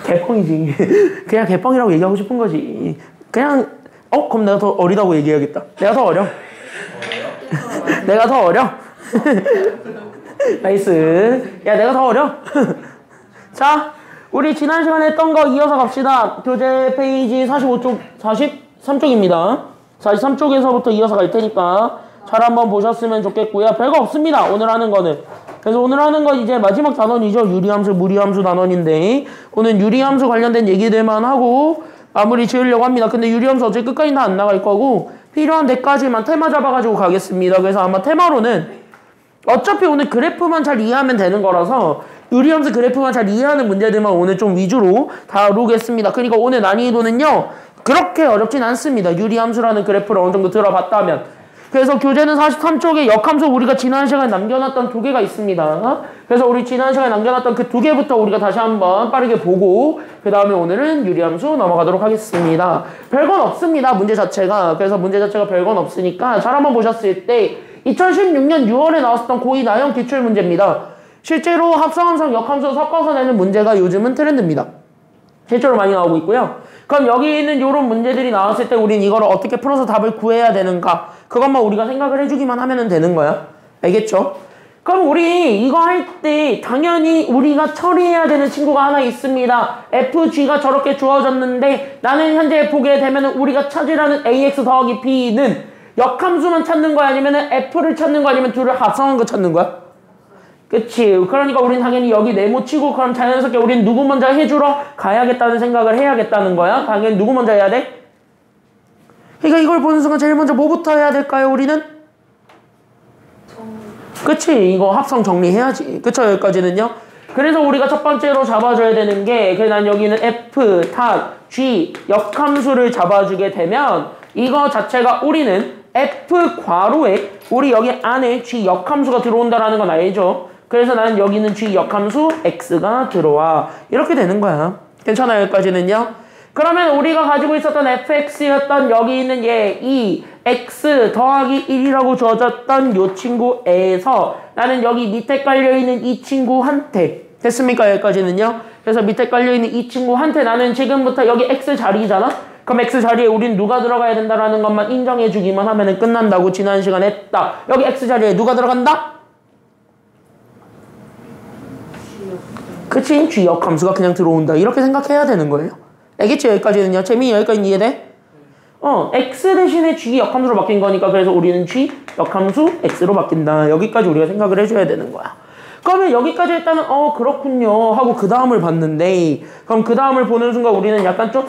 개뻥이지. 그냥 개뻥이라고 얘기하고 싶은 거지. 그냥 그럼 내가 더 어리다고 얘기해야겠다. 내가 더 어려. 내가 더 어려. 나이스. 야, 내가 더 어려. 자, 우리 지난 시간에 했던 거 이어서 갑시다. 교재 페이지 45쪽, 43쪽입니다. 43쪽에서부터 이어서 갈 테니까 잘 한번 보셨으면 좋겠고요. 별거 없습니다, 오늘 하는 거는. 그래서 오늘 하는 거 이제 마지막 단원이죠. 유리함수, 무리함수 단원인데 오늘 유리함수 관련된 얘기들만 하고 마무리 지으려고 합니다. 근데 유리함수 어차피 끝까지 다 안 나갈 거고 필요한 데까지만 테마 잡아가지고 가겠습니다. 그래서 아마 테마로는 어차피 오늘 그래프만 잘 이해하면 되는 거라서 유리함수 그래프만 잘 이해하는 문제들만 오늘 좀 위주로 다루겠습니다. 그러니까 오늘 난이도는요 그렇게 어렵진 않습니다. 유리함수라는 그래프를 어느 정도 들어봤다면. 그래서 교재는 43쪽에 역함수 우리가 지난 시간에 남겨놨던 두 개가 있습니다. 그래서 우리 지난 시간에 남겨놨던 그 두 개부터 우리가 다시 한번 빠르게 보고 그 다음에 오늘은 유리함수 넘어가도록 하겠습니다. 별건 없습니다, 문제 자체가. 그래서 문제 자체가 별건 없으니까 잘 한번 보셨을 때 2016년 6월에 나왔었던 고2 나형 기출문제입니다. 실제로 합성함수랑 역함수 섞어서 내는 문제가 요즘은 트렌드입니다. 실제로 많이 나오고 있고요. 그럼 여기 있는 이런 문제들이 나왔을 때 우린 이거를 어떻게 풀어서 답을 구해야 되는가, 그것만 우리가 생각을 해주기만 하면 되는 거야. 알겠죠? 그럼 우리 이거 할 때 당연히 우리가 처리해야 되는 친구가 하나 있습니다. FG가 저렇게 주어졌는데 나는 현재 보게 되면 우리가 찾으라는 AX 더하기 B는 역함수만 찾는 거야, 아니면 F를 찾는 거야, 아니면 둘을 합성한 거 찾는 거야? 그치. 그러니까 우린 당연히 여기 네모치고 그럼 자연스럽게 우린 누구 먼저 해주러 가야겠다는 생각을 해야겠다는 거야. 당연히 누구 먼저 해야 돼? 그러니까 이걸 보는 순간 제일 먼저 뭐부터 해야 될까요, 우리는? 그치. 이거 합성 정리해야지. 그쵸, 여기까지는요. 그래서 우리가 첫 번째로 잡아줘야 되는 게, 그래 난 여기는 F, 탑, G, 역함수를 잡아주게 되면 이거 자체가 우리는 F 괄호에 우리 여기 안에 G 역함수가 들어온다라는 건 알죠? 그래서 나는 여기는 G 역함수 X가 들어와. 이렇게 되는 거야. 괜찮아요, 여기까지는요? 그러면 우리가 가지고 있었던 fx였던 여기 있는 얘, 이 x 더하기 1이라고 주어졌던 요 친구에서 나는 여기 밑에 깔려있는 이 친구한테, 됐습니까, 여기까지는요? 그래서 밑에 깔려있는 이 친구한테 나는 지금부터 여기 x 자리잖아? 그럼 x 자리에 우린 누가 들어가야 된다라는 것만 인정해주기만 하면 끝난다고 지난 시간에 했다. 여기 x 자리에 누가 들어간다? 그치? G 역함수가 그냥 들어온다. 이렇게 생각해야 되는 거예요. 알겠지? 여기까지는요. 재민이 여기까지 이해돼? x 대신에 G 역함수로 바뀐 거니까 그래서 우리는 G 역함수 X로 바뀐다. 여기까지 우리가 생각을 해줘야 되는 거야. 그러면 여기까지 일단은 그렇군요 하고 그 다음을 봤는데, 그럼 그 다음을 보는 순간 우리는 약간 좀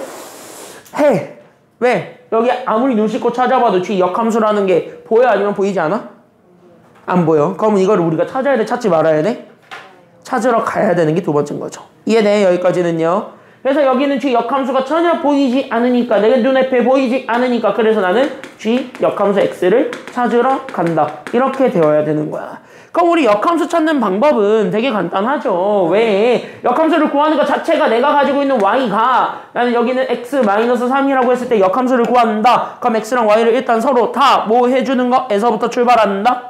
해. 왜? 여기 아무리 눈 씻고 찾아봐도 G 역함수라는 게 보여, 아니면 보이지 않아? 안 보여. 그러면 이걸 우리가 찾아야 돼, 찾지 말아야 돼? 찾으러 가야 되는 게 두 번째인 거죠. 이해돼? 여기까지는요. 그래서 여기는 G 역함수가 전혀 보이지 않으니까, 내 눈앞에 보이지 않으니까 그래서 나는 G 역함수 X를 찾으러 간다. 이렇게 되어야 되는 거야. 그럼 우리 역함수 찾는 방법은 되게 간단하죠. 왜? 역함수를 구하는 것 자체가 내가 가지고 있는 Y가, 나는 여기는 X-3이라고 했을 때 역함수를 구한다. 그럼 X랑 Y를 일단 서로 다 뭐 해주는 거에서부터 출발한다?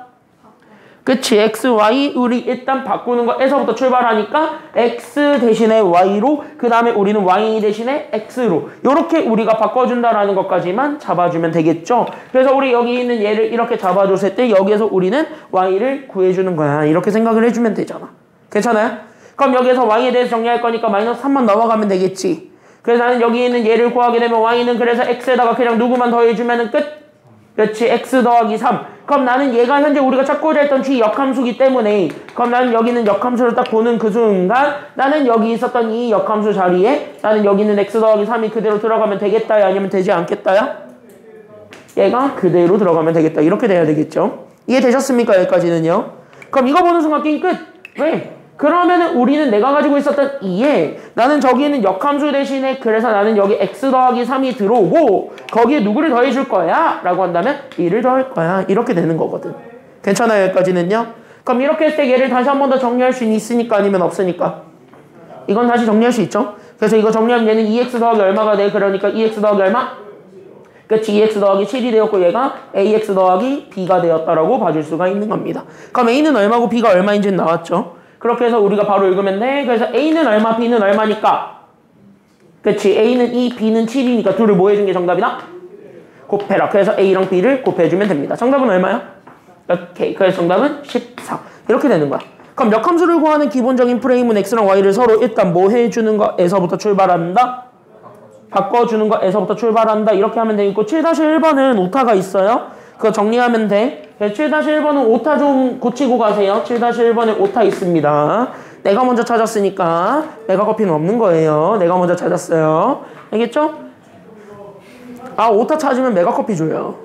그치. X, Y 우리 일단 바꾸는 거에서부터 출발하니까 X 대신에 Y로, 그 다음에 우리는 Y 대신에 X로 요렇게 우리가 바꿔준다라는 것까지만 잡아주면 되겠죠. 그래서 우리 여기 있는 얘를 이렇게 잡아줬을 때 여기에서 우리는 Y를 구해주는 거야. 이렇게 생각을 해주면 되잖아. 괜찮아요? 그럼 여기에서 Y에 대해서 정리할 거니까 마이너스 3만 넘어가면 되겠지. 그래서 나는 여기 있는 얘를 구하게 되면 Y는 그래서 X에다가 그냥 누구만 더해주면은 끝? 그렇지. X 더하기 3. 그럼 나는 얘가 현재 우리가 찾고자 했던 G 역함수기 때문에, 그럼 나는 여기는 역함수를 딱 보는 그 순간 나는 여기 있었던 이 역함수 자리에 나는 여기는 X 더하기 3이 그대로 들어가면 되겠다야, 아니면 되지 않겠다야? 얘가 그대로 들어가면 되겠다. 이렇게 돼야 되겠죠. 이해되셨습니까? 여기까지는요. 그럼 이거 보는 순간 게임 끝. 왜? 그러면은 우리는 내가 가지고 있었던 2에 나는 저기 있는 역함수 대신에 그래서 나는 여기 x 더하기 3이 들어오고 거기에 누구를 더해줄 거야? 라고 한다면 1을 더할 거야. 이렇게 되는 거거든. 괜찮아요? 여기까지는요? 그럼 이렇게 했을 때 얘를 다시 한 번 더 정리할 수 있으니까 아니면 없으니까? 이건 다시 정리할 수 있죠? 그래서 이거 정리하면 얘는 2x 더하기 얼마가 돼? 그러니까 2x 더하기 얼마? 그치. 2x 더하기 7이 되었고 얘가 ax 더하기 b가 되었다라고 봐줄 수가 있는 겁니다. 그럼 a는 얼마고 b가 얼마인지는 나왔죠? 그렇게 해서 우리가 바로 읽으면 돼. 그래서 a는 얼마, b는 얼마니까 그치? A는 2, B는 7이니까 둘을 뭐 해준 게 정답이다? 곱해라. 그래서 A랑 B를 곱해주면 됩니다. 정답은 얼마야? 오케이. 그래서 정답은 14. 이렇게 되는 거야. 그럼 역함수를 구하는 기본적인 프레임은 X랑 Y를 서로 일단 뭐 해주는 거에서부터 출발한다? 바꿔주는 거에서부터 출발한다. 이렇게 하면 되고 7-1번은 오타가 있어요. 그거 정리하면 돼. 7-1번은 오타 좀 고치고 가세요. 7-1번에 오타 있습니다. 내가 먼저 찾았으니까 메가커피는 없는 거예요. 내가 먼저 찾았어요. 알겠죠? 아, 오타 찾으면 메가커피 줘요.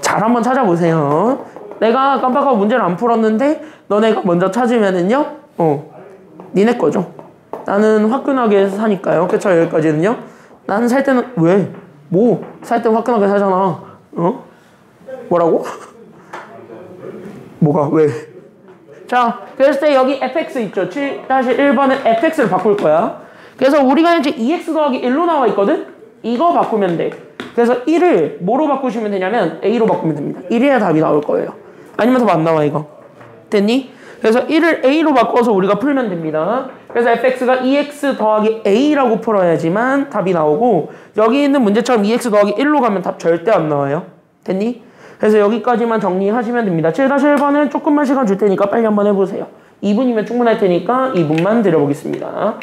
잘 한번 찾아보세요. 내가 깜빡하고 문제를 안 풀었는데 너네가 먼저 찾으면은요, 니네 거죠. 나는 화끈하게 사니까요. 그쵸? 여기까지는요. 나는 살 때는 왜? 뭐? 살 때는 화끈하게 사잖아. 뭐라고? 뭐가? 왜? 자, 그랬을 때 여기 fx 있죠. 7-1번은 fx를 바꿀 거야. 그래서 우리가 이제 2x 더하기 1로 나와 있거든? 이거 바꾸면 돼. 그래서 1을 뭐로 바꾸시면 되냐면 a로 바꾸면 됩니다. 1이야 답이 나올 거예요. 아니면 답 안 나와 이거. 됐니? 그래서 1을 a로 바꿔서 우리가 풀면 됩니다. 그래서 fx가 2x 더하기 a라고 풀어야지만 답이 나오고 여기 있는 문제처럼 2x 더하기 1로 가면 답 절대 안 나와요. 됐니? 그래서 여기까지만 정리하시면 됩니다. 7-1번은 조금만 시간 줄 테니까 빨리 한번 해보세요. 2분이면 충분할 테니까 2분만 드려보겠습니다.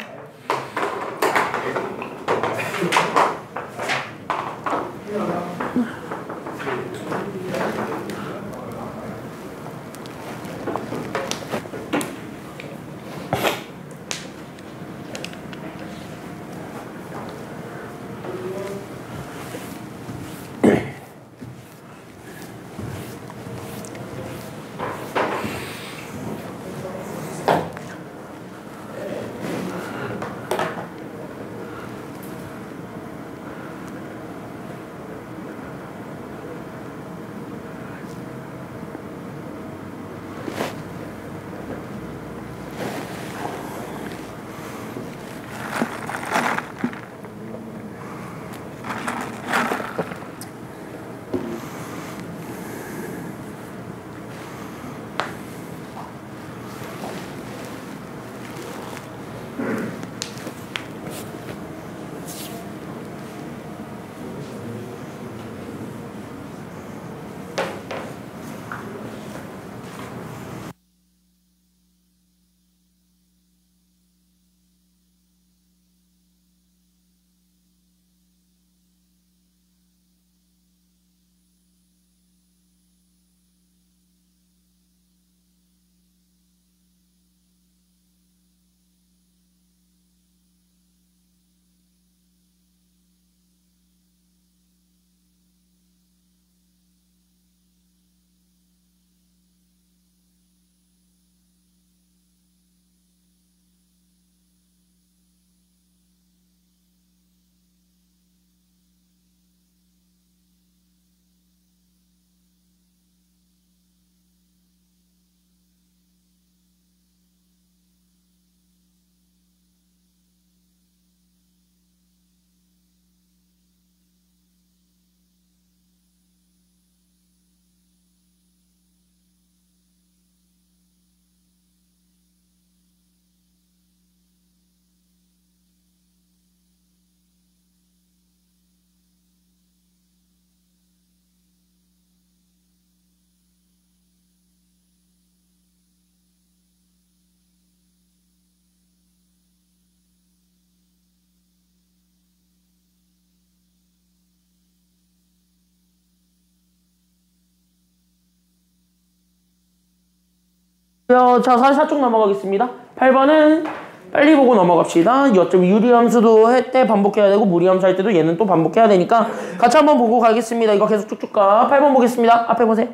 자, 44쪽 넘어가겠습니다. 8번은 빨리 보고 넘어갑시다. 어차피 유리함수도 할 때 반복해야 되고 무리함수 할 때도 얘는 또 반복해야 되니까 같이 한번 보고 가겠습니다. 이거 계속 쭉쭉 가. 8번 보겠습니다. 앞에 보세요.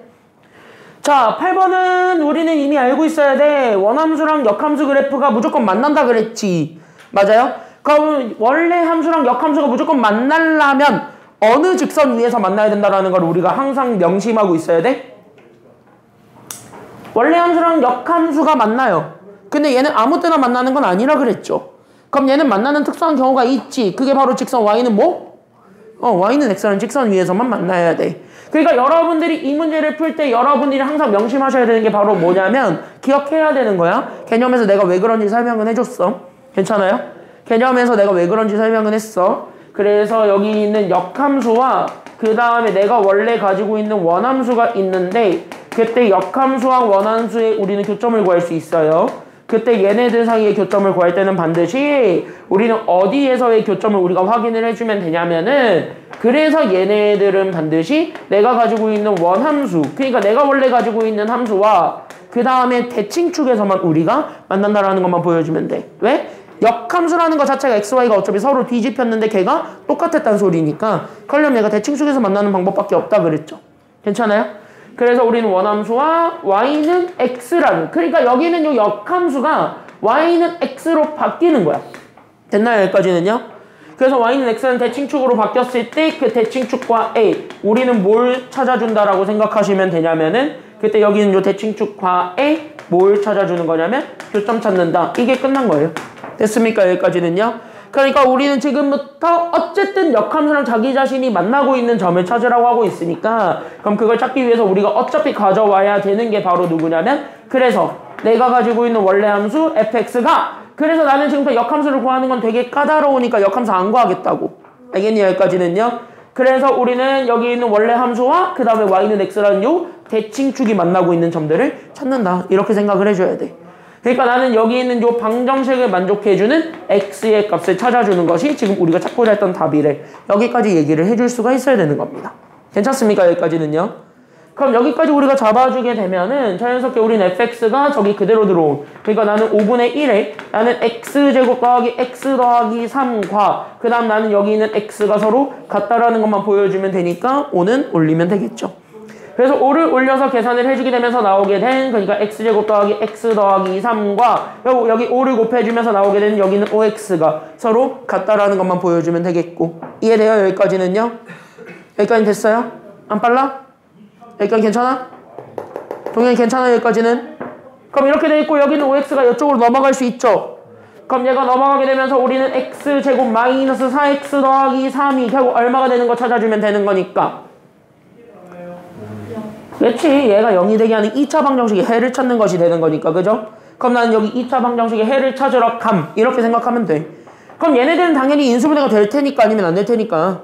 자, 8번은 우리는 이미 알고 있어야 돼. 원함수랑 역함수 그래프가 무조건 만난다 그랬지. 맞아요? 그럼 원래 함수랑 역함수가 무조건 만나려면 어느 직선 위에서 만나야 된다라는 걸 우리가 항상 명심하고 있어야 돼. 원래 함수랑 역함수가 만나요. 근데 얘는 아무 때나 만나는 건 아니라 그랬죠. 그럼 얘는 만나는 특수한 경우가 있지. 그게 바로 직선 y는 뭐? y는 x라는 직선 위에서만 만나야 돼. 그러니까 여러분들이 이 문제를 풀 때 여러분들이 항상 명심하셔야 되는 게 바로 뭐냐면 기억해야 되는 거야. 개념에서 내가 왜 그런지 설명은 해줬어. 괜찮아요? 개념에서 내가 왜 그런지 설명은 했어. 그래서 여기 있는 역함수와 그 다음에 내가 원래 가지고 있는 원함수가 있는데 그때 역함수와 원함수에 우리는 교점을 구할 수 있어요. 그때 얘네들 사이의 교점을 구할 때는 반드시 우리는 어디에서의 교점을 우리가 확인을 해주면 되냐면은 그래서 얘네들은 반드시 내가 가지고 있는 원함수 그러니까 내가 원래 가지고 있는 함수와 그 다음에 대칭축에서만 우리가 만난다라는 것만 보여주면 돼. 왜? 역함수라는 것 자체가 XY가 어차피 서로 뒤집혔는데 걔가 똑같았다는 소리니까 그러려면 얘가 대칭축에서 만나는 방법밖에 없다 그랬죠. 괜찮아요? 그래서 우리는 원함수와 y는 x라는 그러니까 여기는 요 역함수가 y는 x로 바뀌는 거야. 됐나요? 여기까지는요? 그래서 y는 x는 대칭축으로 바뀌었을 때 그 대칭축과 a 우리는 뭘 찾아준다라고 생각하시면 되냐면은 그때 여기는 요 대칭축과 a 뭘 찾아주는 거냐면 교점 찾는다. 이게 끝난 거예요. 됐습니까? 여기까지는요? 그러니까 우리는 지금부터 어쨌든 역함수랑 자기 자신이 만나고 있는 점을 찾으라고 하고 있으니까 그럼 그걸 찾기 위해서 우리가 어차피 가져와야 되는 게 바로 누구냐면 그래서 내가 가지고 있는 원래 함수 fx가 그래서 나는 지금부터 역함수를 구하는 건 되게 까다로우니까 역함수 안 구하겠다고. 알겠니? 여기까지는요? 그래서 우리는 여기 있는 원래 함수와 그 다음에 y는 x라는 요 대칭축이 만나고 있는 점들을 찾는다. 이렇게 생각을 해줘야 돼. 그러니까 나는 여기 있는 요 방정식을 만족해주는 x의 값을 찾아주는 것이 지금 우리가 찾고자 했던 답이래. 여기까지 얘기를 해줄 수가 있어야 되는 겁니다. 괜찮습니까? 여기까지는요? 그럼 여기까지 우리가 잡아주게 되면은 자연스럽게 우리는 fx가 저기 그대로 들어온 그러니까 나는 5분의 1에 나는 x제곱 더하기 x 더하기 3과 그 다음 나는 여기 있는 x가 서로 같다라는 것만 보여주면 되니까 5는 올리면 되겠죠. 그래서 5를 올려서 계산을 해주게 되면서 나오게 된 그러니까 x제곱 더하기 x 더하기 3과 여기 5를 곱해주면서 나오게 된 여기는 5x가 서로 같다라는 것만 보여주면 되겠고 이해돼요? 여기까지는요? 여기까지 됐어요? 안 빨라? 여기까지 괜찮아? 동현이 괜찮아? 여기까지는? 그럼 이렇게 돼 있고 여기는 5x가 이쪽으로 넘어갈 수 있죠? 그럼 얘가 넘어가게 되면서 우리는 x제곱 마이너스 4x 더하기 3이 결국 얼마가 되는 거 찾아주면 되는 거니까 그렇지. 얘가 0이 되게 하는 2차 방정식의 해를 찾는 것이 되는 거니까. 그죠? 그럼 나는 여기 2차 방정식의 해를 찾으러 감. 이렇게 생각하면 돼. 그럼 얘네들은 당연히 인수분해가 될 테니까 아니면 안 될 테니까.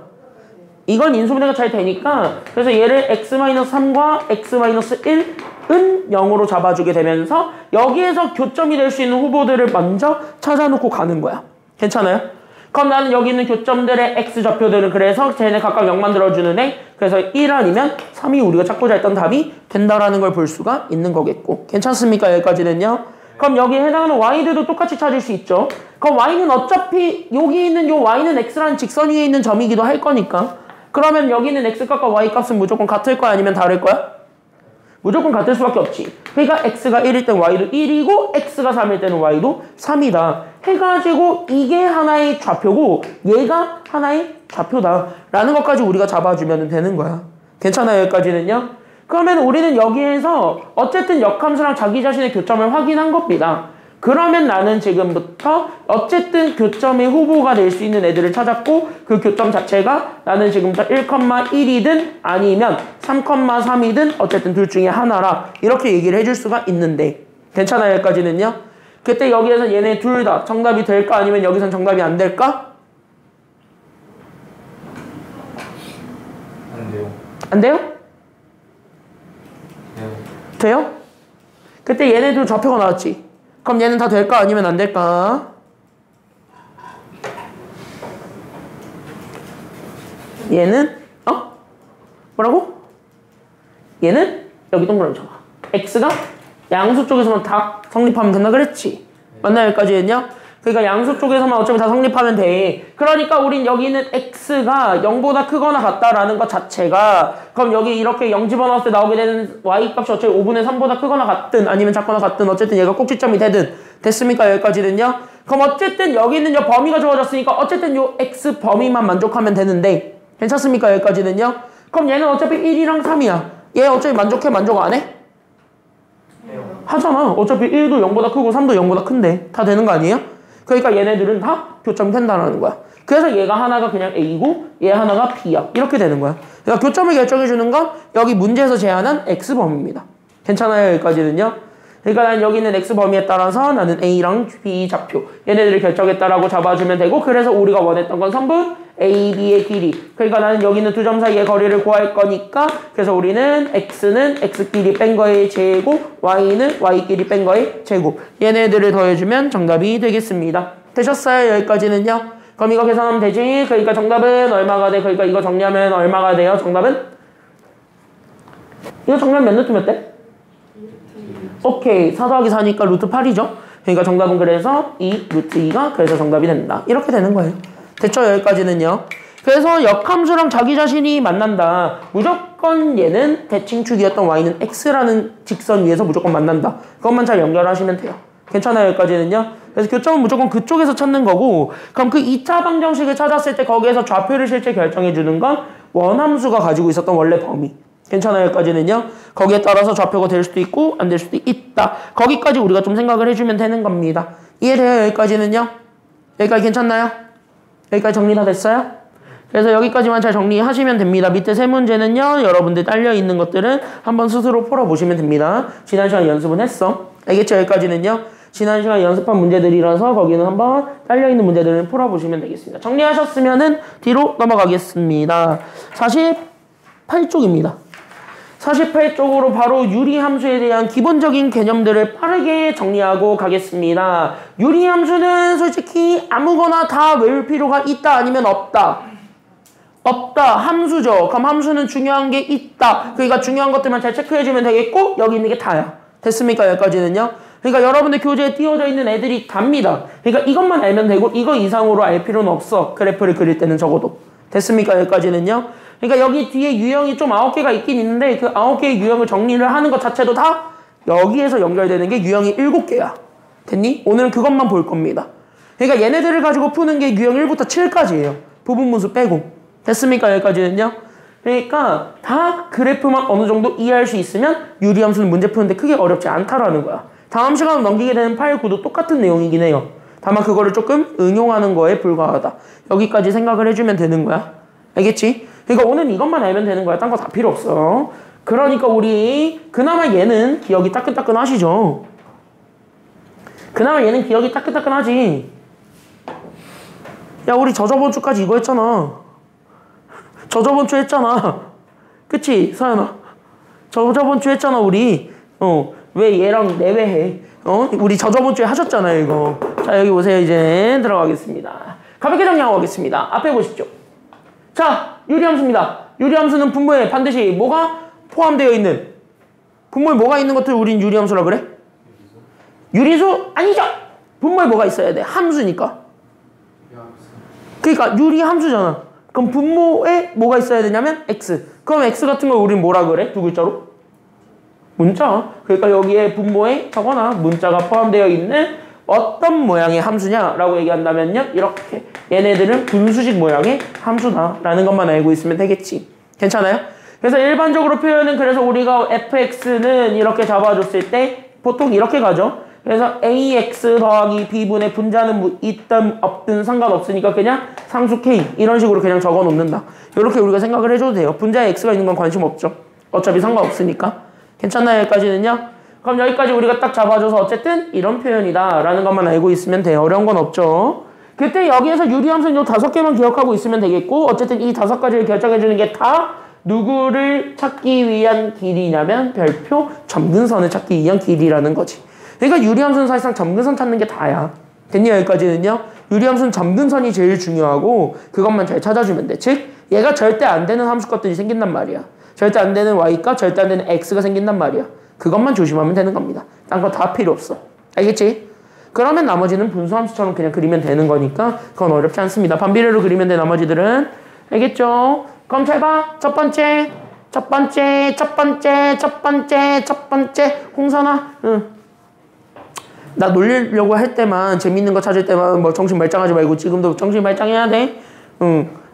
이건 인수분해가 잘 되니까 그래서 얘를 x-3과 x-1은 0으로 잡아주게 되면서 여기에서 교점이 될 수 있는 후보들을 먼저 찾아놓고 가는 거야. 괜찮아요? 그럼 나는 여기 있는 교점들의 x좌표들은 그래서 쟤네 각각 0 만들어주는 애 그래서 1 아니면 3이 우리가 찾고자 했던 답이 된다라는 걸 볼 수가 있는 거겠고 괜찮습니까? 여기까지는요? 그럼 여기에 해당하는 y들도 똑같이 찾을 수 있죠. 그럼 y는 어차피 여기 있는 요 y는 x라는 직선 위에 있는 점이기도 할 거니까 그러면 여기 있는 x값과 y값은 무조건 같을 거야? 아니면 다를 거야? 무조건 같을 수밖에 없지. 그러니까 x가 1일 땐 y도 1이고 x가 3일 때는 y도 3이다. 해가지고 이게 하나의 좌표고 얘가 하나의 좌표다. 라는 것까지 우리가 잡아주면 되는 거야. 괜찮아요? 여기까지는요? 그러면 우리는 여기에서 어쨌든 역함수랑 자기 자신의 교점을 확인한 겁니다. 그러면 나는 지금부터 어쨌든 교점의 후보가 될 수 있는 애들을 찾았고 그 교점 자체가 나는 지금부터 1,1이든 아니면 3,3이든 어쨌든 둘 중에 하나라 이렇게 얘기를 해줄 수가 있는데 괜찮아요? 여기까지는요? 그때 여기에서 얘네 둘 다 정답이 될까 아니면 여기선 정답이 안 될까? 안 돼요. 안 돼요? 돼요. 돼요? 그때 얘네 둘 좌표가 나왔지? 그럼 얘는 다 될까 아니면 안 될까? 얘는 뭐라고? 얘는 여기 동그라미 쳐봐. x가 양수 쪽에서만 다 성립하면 된다 그랬지? 맞나요? 여기까지는요? 그러니까 양수 쪽에서만 어차피 다 성립하면 돼. 그러니까 우린 여기 있는 x가 0보다 크거나 같다라는 것 자체가 그럼 여기 이렇게 0 집어넣었을 때 나오게 되는 y값이 어차피 5분의 3보다 크거나 같든 아니면 작거나 같든 어쨌든 얘가 꼭지점이 되든 됐습니까? 여기까지는요? 그럼 어쨌든 여기 있는 요 범위가 주어졌으니까 어쨌든 요 x 범위만 만족하면 되는데 괜찮습니까? 여기까지는요? 그럼 얘는 어차피 1이랑 3이야. 얘 어차피 만족해? 만족 안 해? 하잖아. 어차피 1도 0보다 크고 3도 0보다 큰데 다 되는 거 아니에요? 그러니까 얘네들은 다 교점이 된다는 거야. 그래서 얘가 하나가 그냥 A고 얘 하나가 B야. 이렇게 되는 거야. 그러니까 교점을 결정해주는 건 여기 문제에서 제안한 X범위입니다. 괜찮아요? 여기까지는요? 그러니까 난 여기 있는 x 범위에 따라서 나는 a랑 b 좌표 얘네들을 결정했다라고 잡아주면 되고 그래서 우리가 원했던 건 성분 a, b의 길이 그러니까 나는 여기 있는 두 점 사이의 거리를 구할 거니까 그래서 우리는 x는 x끼리 뺀 거의 제곱 y는 y끼리 뺀 거의 제곱 얘네들을 더해주면 정답이 되겠습니다. 되셨어요? 여기까지는요? 그럼 이거 계산하면 되지? 그러니까 정답은 얼마가 돼? 그러니까 이거 정리하면 얼마가 돼요? 정답은? 이거 정리하면 몇 루트 몇 대? 오케이. 4 더하기 4니까 루트 8이죠? 그러니까 정답은 그래서 2 루트 2가 그래서 정답이 된다. 이렇게 되는 거예요. 됐죠? 여기까지는요. 그래서 역함수랑 자기 자신이 만난다. 무조건 얘는 대칭축이었던 y는 x라는 직선 위에서 무조건 만난다. 그것만 잘 연결하시면 돼요. 괜찮아요? 여기까지는요. 그래서 교점은 무조건 그쪽에서 찾는 거고 그럼 그 2차 방정식을 찾았을 때 거기에서 좌표를 실제 결정해주는 건 원함수가 가지고 있었던 원래 범위. 괜찮아요? 여기까지는요. 거기에 따라서 좌표가 될 수도 있고 안 될 수도 있다. 거기까지 우리가 좀 생각을 해주면 되는 겁니다. 이해돼요? 여기까지는요? 여기까지 괜찮나요? 여기까지 정리 다 됐어요? 그래서 여기까지만 잘 정리하시면 됩니다. 밑에 세 문제는요. 여러분들 딸려있는 것들은 한번 스스로 풀어보시면 됩니다. 지난 시간 연습은 했어. 알겠죠? 여기까지는요. 지난 시간 연습한 문제들이라서 거기는 한번 딸려있는 문제들을 풀어보시면 되겠습니다. 정리하셨으면은 뒤로 넘어가겠습니다. 48쪽입니다. 48쪽으로 바로 유리함수에 대한 기본적인 개념들을 빠르게 정리하고 가겠습니다. 유리함수는 솔직히 아무거나 다 외울 필요가 있다 아니면 없다. 없다. 함수죠. 그럼 함수는 중요한 게 있다. 그러니까 중요한 것들만 잘 체크해주면 되겠고 여기 있는 게 다야. 됐습니까? 여기까지는요. 그러니까 여러분들 교재에 띄워져 있는 애들이 답니다. 그러니까 이것만 알면 되고 이거 이상으로 알 필요는 없어. 그래프를 그릴 때는 적어도. 됐습니까? 여기까지는요. 그러니까 여기 뒤에 유형이 좀 9개가 있긴 있는데 그 9개의 유형을 정리를 하는 것 자체도 다 여기에서 연결되는 게 유형이 7개야. 됐니? 오늘은 그것만 볼 겁니다. 그러니까 얘네들을 가지고 푸는 게 유형 1부터 7까지예요. 부분분수 빼고. 됐습니까? 여기까지는요. 그러니까 다 그래프만 어느 정도 이해할 수 있으면 유리함수는 문제 푸는데 크게 어렵지 않다라는 거야. 다음 시간 넘기게 되는 파일 9도 똑같은 내용이긴 해요. 다만 그거를 조금 응용하는 거에 불과하다. 여기까지 생각을 해주면 되는 거야. 알겠지? 그러니까 오늘 이것만 알면 되는 거야. 딴 거 다 필요 없어. 그러니까 우리 그나마 얘는 기억이 따끈따끈하시죠? 그나마 얘는 기억이 따끈따끈하지. 야 우리 저저번 주까지 이거 했잖아. 저저번 주 했잖아. 그치 서연아? 저저번 주 했잖아 우리. 왜 얘랑 내외해? 우리 저저번 주에 하셨잖아 이거. 자 여기 보세요. 이제 들어가겠습니다. 가볍게 정리하고 가겠습니다. 앞에 보십시오. 자 유리함수입니다. 유리함수는 분모에 반드시 뭐가 포함되어 있는 분모에 뭐가 있는 것들 우린 유리함수라 그래? 유리수? 아니죠. 분모에 뭐가 있어야 돼? 함수니까. 그러니까 유리함수잖아. 그럼 분모에 뭐가 있어야 되냐면 x. 그럼 x 같은 걸 우린 뭐라 그래? 두 글자로? 문자. 그러니까 여기에 분모에 적어놔. 문자가 포함되어 있는 어떤 모양의 함수냐라고 얘기한다면요. 이렇게 얘네들은 분수식 모양의 함수다라는 것만 알고 있으면 되겠지. 괜찮아요? 그래서 일반적으로 표현은 그래서 우리가 fx는 이렇게 잡아줬을 때 보통 이렇게 가죠. 그래서 ax 더하기 b분의 분자는 있든 없든 상관없으니까 그냥 상수 k 이런 식으로 그냥 적어 놓는다. 이렇게 우리가 생각을 해줘도 돼요. 분자에 x가 있는 건 관심 없죠. 어차피 상관없으니까. 괜찮나요? 여기까지는요? 그럼 여기까지 우리가 딱 잡아줘서 어쨌든 이런 표현이다 라는 것만 알고 있으면 돼요. 어려운 건 없죠. 그때 여기에서 유리함수는 요 5개만 기억하고 있으면 되겠고 어쨌든 이 5가지를 결정해주는 게 다 누구를 찾기 위한 길이냐면 별표 점근선을 찾기 위한 길이라는 거지. 그러니까 유리함수는 사실상 점근선 찾는 게 다야. 됐니? 여기까지는요? 유리함수는 점근선이 제일 중요하고 그것만 잘 찾아주면 돼. 즉 얘가 절대 안 되는 함수 값들이 생긴단 말이야. 절대 안 되는 y값, 절대 안 되는 x가 생긴단 말이야. 그것만 조심하면 되는 겁니다. 딴 거 다 필요 없어. 알겠지? 그러면 나머지는 분수함수처럼 그냥 그리면 되는 거니까 그건 어렵지 않습니다. 반비례로 그리면 돼 나머지들은. 알겠죠? 그럼 잘 봐. 첫 번째 홍선아. 나 놀리려고 할 때만 재밌는 거 찾을 때만 뭐 정신 말짱하지 말고 지금도 정신 말짱해야 돼.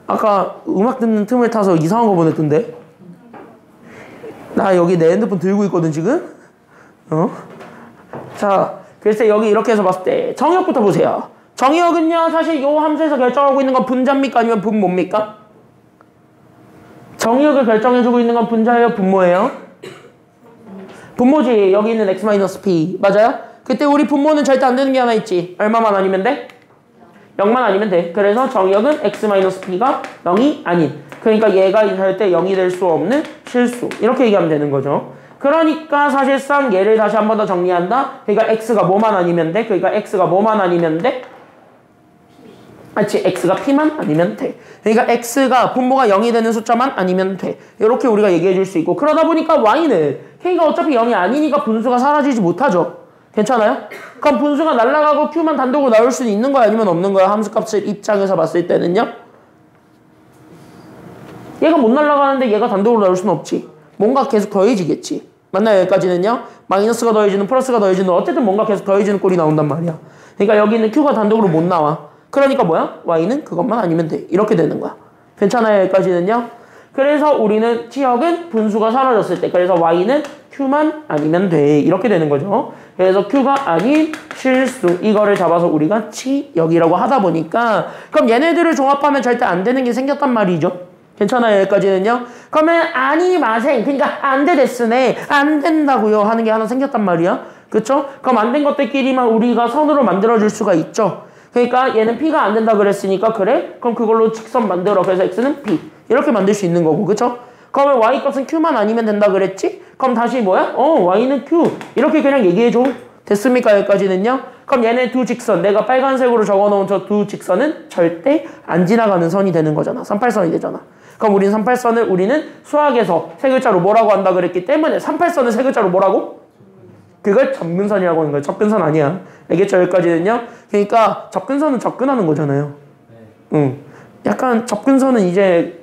아까 음악 듣는 틈을 타서 이상한 거 보냈던데. 나 여기 내 핸드폰 들고 있거든 지금. 자 그래서 여기 이렇게 해서 봤을 때 정의역부터 보세요. 정의역은요 사실 요 함수에서 결정하고 있는 건 분자입니까 아니면 분모입니까? 정의역을 결정해주고 있는 건 분자예요 분모예요? 분모지. 여기 있는 x-p. 맞아요? 그때 우리 분모는 절대 안 되는 게 하나 있지. 얼마만 아니면 돼? 0만 아니면 돼. 그래서 정의역은 x-p가 0이 아닌. 그러니까 얘가 절대 0이 될 수 없는 실수. 이렇게 얘기하면 되는 거죠. 그러니까 사실상 얘를 다시 한 번 더 정리한다. 그러니까 x가 뭐만 아니면 돼? 그러니까 x가 뭐만 아니면 돼? 그렇지. x가 p만 아니면 돼. 그러니까 x가 분모가 0이 되는 숫자만 아니면 돼. 이렇게 우리가 얘기해 줄 수 있고, 그러다 보니까 y는 k가 어차피 0이 아니니까 분수가 사라지지 못하죠. 괜찮아요? 그럼 분수가 날아가고 q만 단독으로 나올 수는 있는 거야, 아니면 없는 거야? 함수값을 입장에서 봤을 때는요? 얘가 못 날아가는데 얘가 단독으로 나올 수는 없지. 뭔가 계속 더해지겠지. 맞나요? 여기까지는요? 마이너스가 더해지는, 플러스가 더해지는, 어쨌든 뭔가 계속 더해지는 꼴이 나온단 말이야. 그러니까 여기는 q가 단독으로 못 나와. 그러니까 뭐야? y는 그것만 아니면 돼. 이렇게 되는 거야. 괜찮아요? 여기까지는요? 그래서 우리는 치역은 분수가 사라졌을 때, 그래서 y는 q만 아니면 돼. 이렇게 되는 거죠. 그래서 q가 아닌 실수, 이거를 잡아서 우리가 치역이라고 하다 보니까, 그럼 얘네들을 종합하면 절대 안 되는 게 생겼단 말이죠. 괜찮아요? 여기까지는요? 그러면 아니 마생, 그러니까 안 돼 됐으네, 안 된다고요 하는 게 하나 생겼단 말이야. 그쵸? 그럼 안 된 것들끼리만 우리가 선으로 만들어줄 수가 있죠. 그러니까 얘는 p가 안 된다 그랬으니까, 그래? 그럼 그걸로 직선 만들어. 그래서 x는 p. 이렇게 만들 수 있는 거고, 그쵸? 그러면 y 값은 q만 아니면 된다 그랬지? 그럼 다시 뭐야? y는 q. 이렇게 그냥 얘기해줘. 됐습니까? 여기까지는요? 그럼 얘네 두 직선, 내가 빨간색으로 적어놓은 저 두 직선은 절대 안 지나가는 선이 되는 거잖아. 38선이 되잖아. 그럼 우리는 38선을 우리는 수학에서 세 글자로 뭐라고 한다 그랬기 때문에, 38선을 세 글자로 뭐라고? 그걸 접근선이라고 하는 거예요. 접근선 아니야. 알겠죠? 여기까지는요? 그러니까 접근선은 접근하는 거잖아요. 응. 약간 접근선은 이제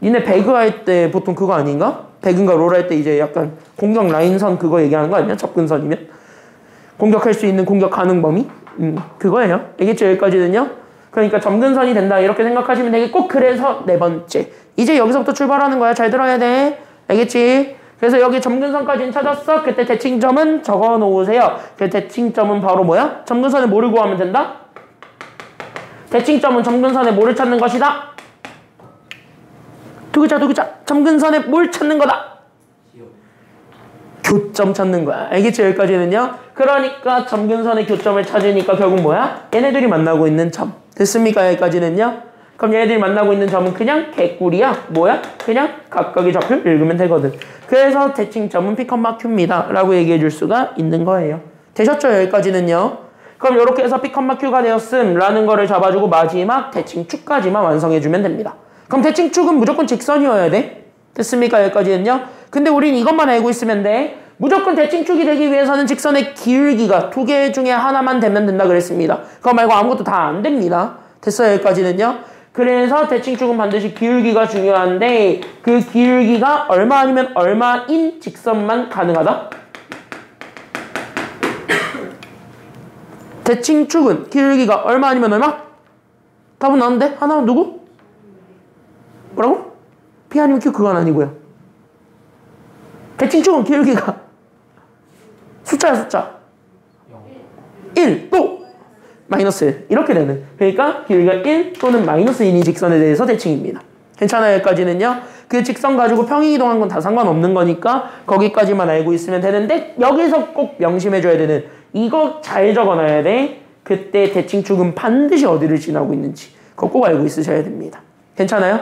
니네 배그 할 때 보통 그거 아닌가? 배그인가 롤 할 때 이제 약간 공격 라인선 그거 얘기하는 거 아니야? 접근선이면? 공격할 수 있는 공격 가능 범위? 그거예요. 알겠죠? 여기까지는요? 그러니까 점근선이 된다. 이렇게 생각하시면 되겠고, 그래서 네 번째. 이제 여기서부터 출발하는 거야. 잘 들어야 돼. 알겠지? 그래서 여기 점근선까지는 찾았어. 그때 대칭점은 적어 놓으세요. 그 대칭점은 바로 뭐야? 점근선에 뭐를 구하면 된다? 대칭점은 점근선에 뭐를 찾는 것이다? 두 글자. 점근선에 뭘 찾는 거다? 교점 찾는 거야. 알겠죠? 여기까지는요? 그러니까 점근선의 교점을 찾으니까 결국 뭐야? 얘네들이 만나고 있는 점. 됐습니까? 여기까지는요? 그럼 얘네들이 만나고 있는 점은 그냥 개꿀이야. 뭐야? 그냥 각각의 좌표 읽으면 되거든. 그래서 대칭점은 P, Q입니다. 라고 얘기해 줄 수가 있는 거예요. 되셨죠? 여기까지는요? 그럼 이렇게 해서 P, Q가 되었음 라는 거를 잡아주고 마지막 대칭축까지만 완성해주면 됩니다. 그럼 대칭축은 무조건 직선이어야 돼. 됐습니까? 여기까지는요? 근데 우린 이것만 알고 있으면 돼. 무조건 대칭축이 되기 위해서는 직선의 기울기가 두 개 중에 하나만 되면 된다 그랬습니다. 그거 말고 아무것도 다 안 됩니다. 됐어요? 여기까지는요? 그래서 대칭축은 반드시 기울기가 중요한데, 그 기울기가 얼마 아니면 얼마인 직선만 가능하다? 대칭축은 기울기가 얼마 아니면 얼마? 답은 나오는데? 하나 누구? 뭐라고? P 아니면 Q, 그건 아니고요. 대칭축은 기울기가 숫자야, 숫자. 1 또 마이너스 1 이렇게 되는, 그러니까 기울기가 1 또는 마이너스 1인 직선에 대해서 대칭입니다. 괜찮아요? 여기까지는요? 그 직선 가지고 평행 이동한 건 다 상관없는 거니까 거기까지만 알고 있으면 되는데, 여기서 꼭 명심해줘야 되는, 이거 잘 적어놔야 돼. 그때 대칭축은 반드시 어디를 지나고 있는지 그거 꼭 알고 있으셔야 됩니다. 괜찮아요?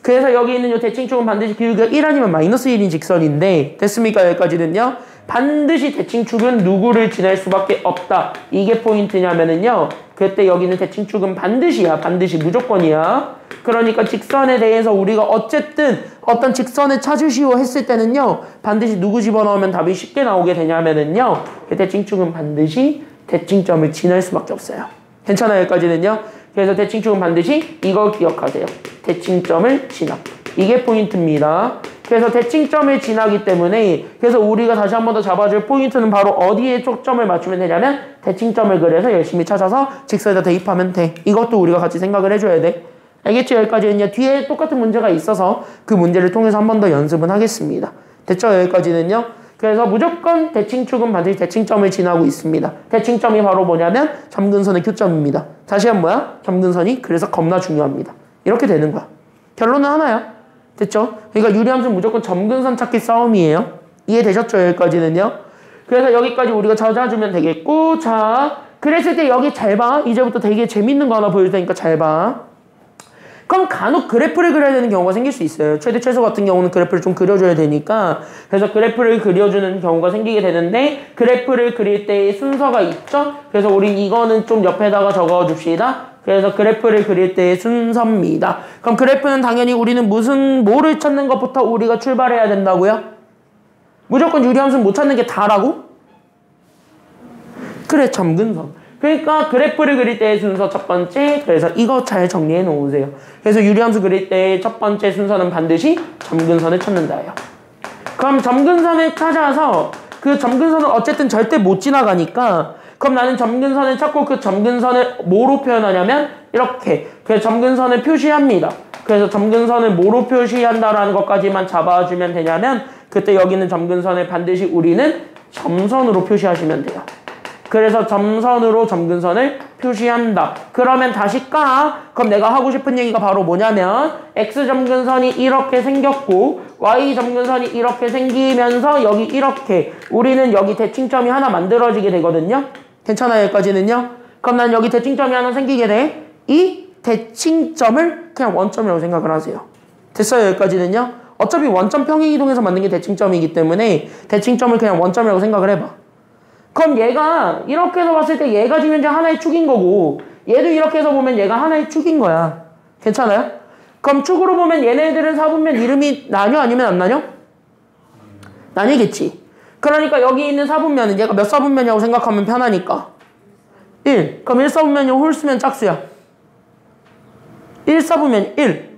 그래서 여기 있는 이 대칭축은 반드시 기울기가 1 아니면 마이너스 1인 직선인데, 됐습니까? 여기까지는요? 반드시 대칭축은 누구를 지날 수밖에 없다. 이게 포인트냐면은요, 그때 여기 있는 대칭축은 반드시야. 반드시 무조건이야. 그러니까 직선에 대해서 우리가 어쨌든 어떤 직선을 찾으시오 했을 때는요, 반드시 누구 집어넣으면 답이 쉽게 나오게 되냐면은요, 그 대칭축은 반드시 대칭점을 지날 수밖에 없어요. 괜찮아요? 여기까지는요? 그래서 대칭축은 반드시 이거 기억하세요. 대칭점을 지나. 이게 포인트입니다. 그래서 대칭점을 지나기 때문에, 그래서 우리가 다시 한 번 더 잡아줄 포인트는 바로 어디에 초점을 맞추면 되냐면, 대칭점을 그래서 열심히 찾아서 직선에다 대입하면 돼. 이것도 우리가 같이 생각을 해줘야 돼. 알겠죠? 여기까지는요. 뒤에 똑같은 문제가 있어서 그 문제를 통해서 한 번 더 연습은 하겠습니다. 됐죠? 여기까지는요. 그래서 무조건 대칭축은 반드시 대칭점을 지나고 있습니다. 대칭점이 바로 뭐냐면 점근선의 교점입니다. 다시 한번 뭐야? 점근선이 그래서 겁나 중요합니다. 이렇게 되는 거야. 결론은 하나야. 됐죠? 그러니까 유리함수는 무조건 점근선 찾기 싸움이에요. 이해되셨죠? 여기까지는요. 그래서 여기까지 우리가 찾아주면 되겠고, 자, 그랬을 때 여기 잘 봐. 이제부터 되게 재밌는 거 하나 보여줄 테니까 잘 봐. 그럼 간혹 그래프를 그려야 되는 경우가 생길 수 있어요. 최대 최소 같은 경우는 그래프를 좀 그려줘야 되니까, 그래서 그래프를 그려주는 경우가 생기게 되는데, 그래프를 그릴 때의 순서가 있죠. 그래서 우리 이거는 좀 옆에다가 적어줍시다. 그래서 그래프를 그릴 때의 순서입니다. 그럼 그래프는 당연히 우리는 뭐를 찾는 것부터 우리가 출발해야 된다고요? 무조건 유리함수는 못 찾는 게 다라고? 그래, 점근선. 그러니까 그래프를 그릴 때의 순서 첫 번째, 그래서 이거 잘 정리해 놓으세요. 그래서 유리함수 그릴 때의 첫 번째 순서는 반드시 점근선을 찾는다예요. 그럼 점근선을 찾아서 그 점근선을 어쨌든 절대 못 지나가니까, 그럼 나는 점근선을 찾고 그 점근선을 뭐로 표현하냐면 이렇게, 그래서 점근선을 표시합니다. 그래서 점근선을 뭐로 표시한다라는 것까지만 잡아주면 되냐면, 그때 여기 있는 점근선을 반드시 우리는 점선으로 표시하시면 돼요. 그래서 점선으로 점근선을 표시한다. 그러면 다시 까. 그럼 내가 하고 싶은 얘기가 바로 뭐냐면, X점근선이 이렇게 생겼고 Y점근선이 이렇게 생기면서 여기 이렇게 우리는 여기 대칭점이 하나 만들어지게 되거든요. 괜찮아요? 여기까지는요. 그럼 난 여기 대칭점이 하나 생기게 돼. 이 대칭점을 그냥 원점이라고 생각을 하세요. 됐어요? 여기까지는요. 어차피 원점 평행이동에서 만든 게 대칭점이기 때문에 대칭점을 그냥 원점이라고 생각을 해봐. 그럼 얘가 이렇게 해서 봤을 때 얘가 지금 이제 하나의 축인 거고, 얘도 이렇게 해서 보면 얘가 하나의 축인 거야. 괜찮아요? 그럼 축으로 보면 얘네들은 사분면 이름이 나뉘어 아니면 안 나뉘어? 나뉘겠지. 그러니까 여기 있는 사분면은 얘가 몇 사분면이라고 생각하면 편하니까 1. 그럼 1사분면이 홀수면 짝수야. 1사분면 1.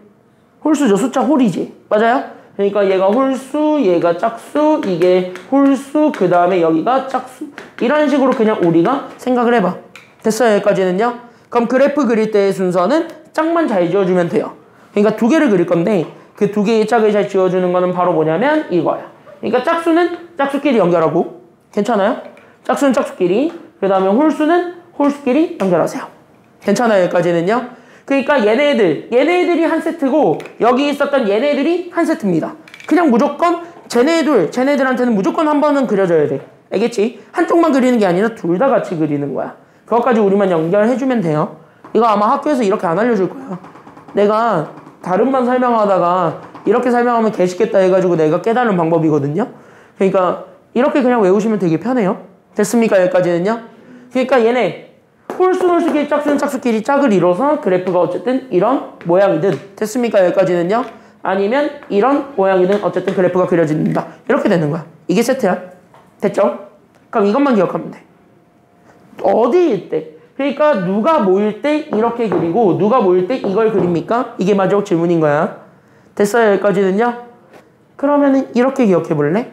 홀수죠. 숫자 홀이지. 맞아요? 그러니까 얘가 홀수, 얘가 짝수, 이게 홀수, 그 다음에 여기가 짝수. 이런 식으로 그냥 우리가 생각을 해봐. 됐어요? 여기까지는요? 그럼 그래프 그릴 때의 순서는 짝만 잘 지어주면 돼요. 그러니까 두 개를 그릴 건데 그 두 개의 짝을 잘 지어주는 거는 바로 뭐냐면 이거야. 그러니까 짝수는 짝수끼리 연결하고, 괜찮아요? 짝수는 짝수끼리, 그 다음에 홀수는 홀수끼리 연결하세요. 괜찮아요? 여기까지는요? 그러니까 얘네들이 한 세트고 여기 있었던 얘네들이 한 세트입니다. 그냥 무조건 쟤네들한테는 무조건 한 번은 그려줘야 돼. 알겠지? 한쪽만 그리는 게 아니라 둘 다 같이 그리는 거야. 그것까지 우리만 연결해주면 돼요. 이거 아마 학교에서 이렇게 안 알려줄 거야. 내가 다른 반 설명하다가 이렇게 설명하면 개쉽겠다 해가지고 내가 깨달은 방법이거든요. 그러니까 이렇게 그냥 외우시면 되게 편해요. 됐습니까? 여기까지는요? 그러니까 얘네 홀수끼리 짝수는 짝수끼리 짝을 이뤄서 그래프가 어쨌든 이런 모양이든, 됐습니까? 여기까지는요? 아니면 이런 모양이든 어쨌든 그래프가 그려진다. 이렇게 되는 거야. 이게 세트야. 됐죠? 그럼 이것만 기억하면 돼. 어디일 때, 그러니까 누가 모일 때 이렇게 그리고 누가 모일 때 이걸 그립니까? 이게 마지막 질문인 거야. 됐어요? 여기까지는요? 그러면은 이렇게 기억해 볼래?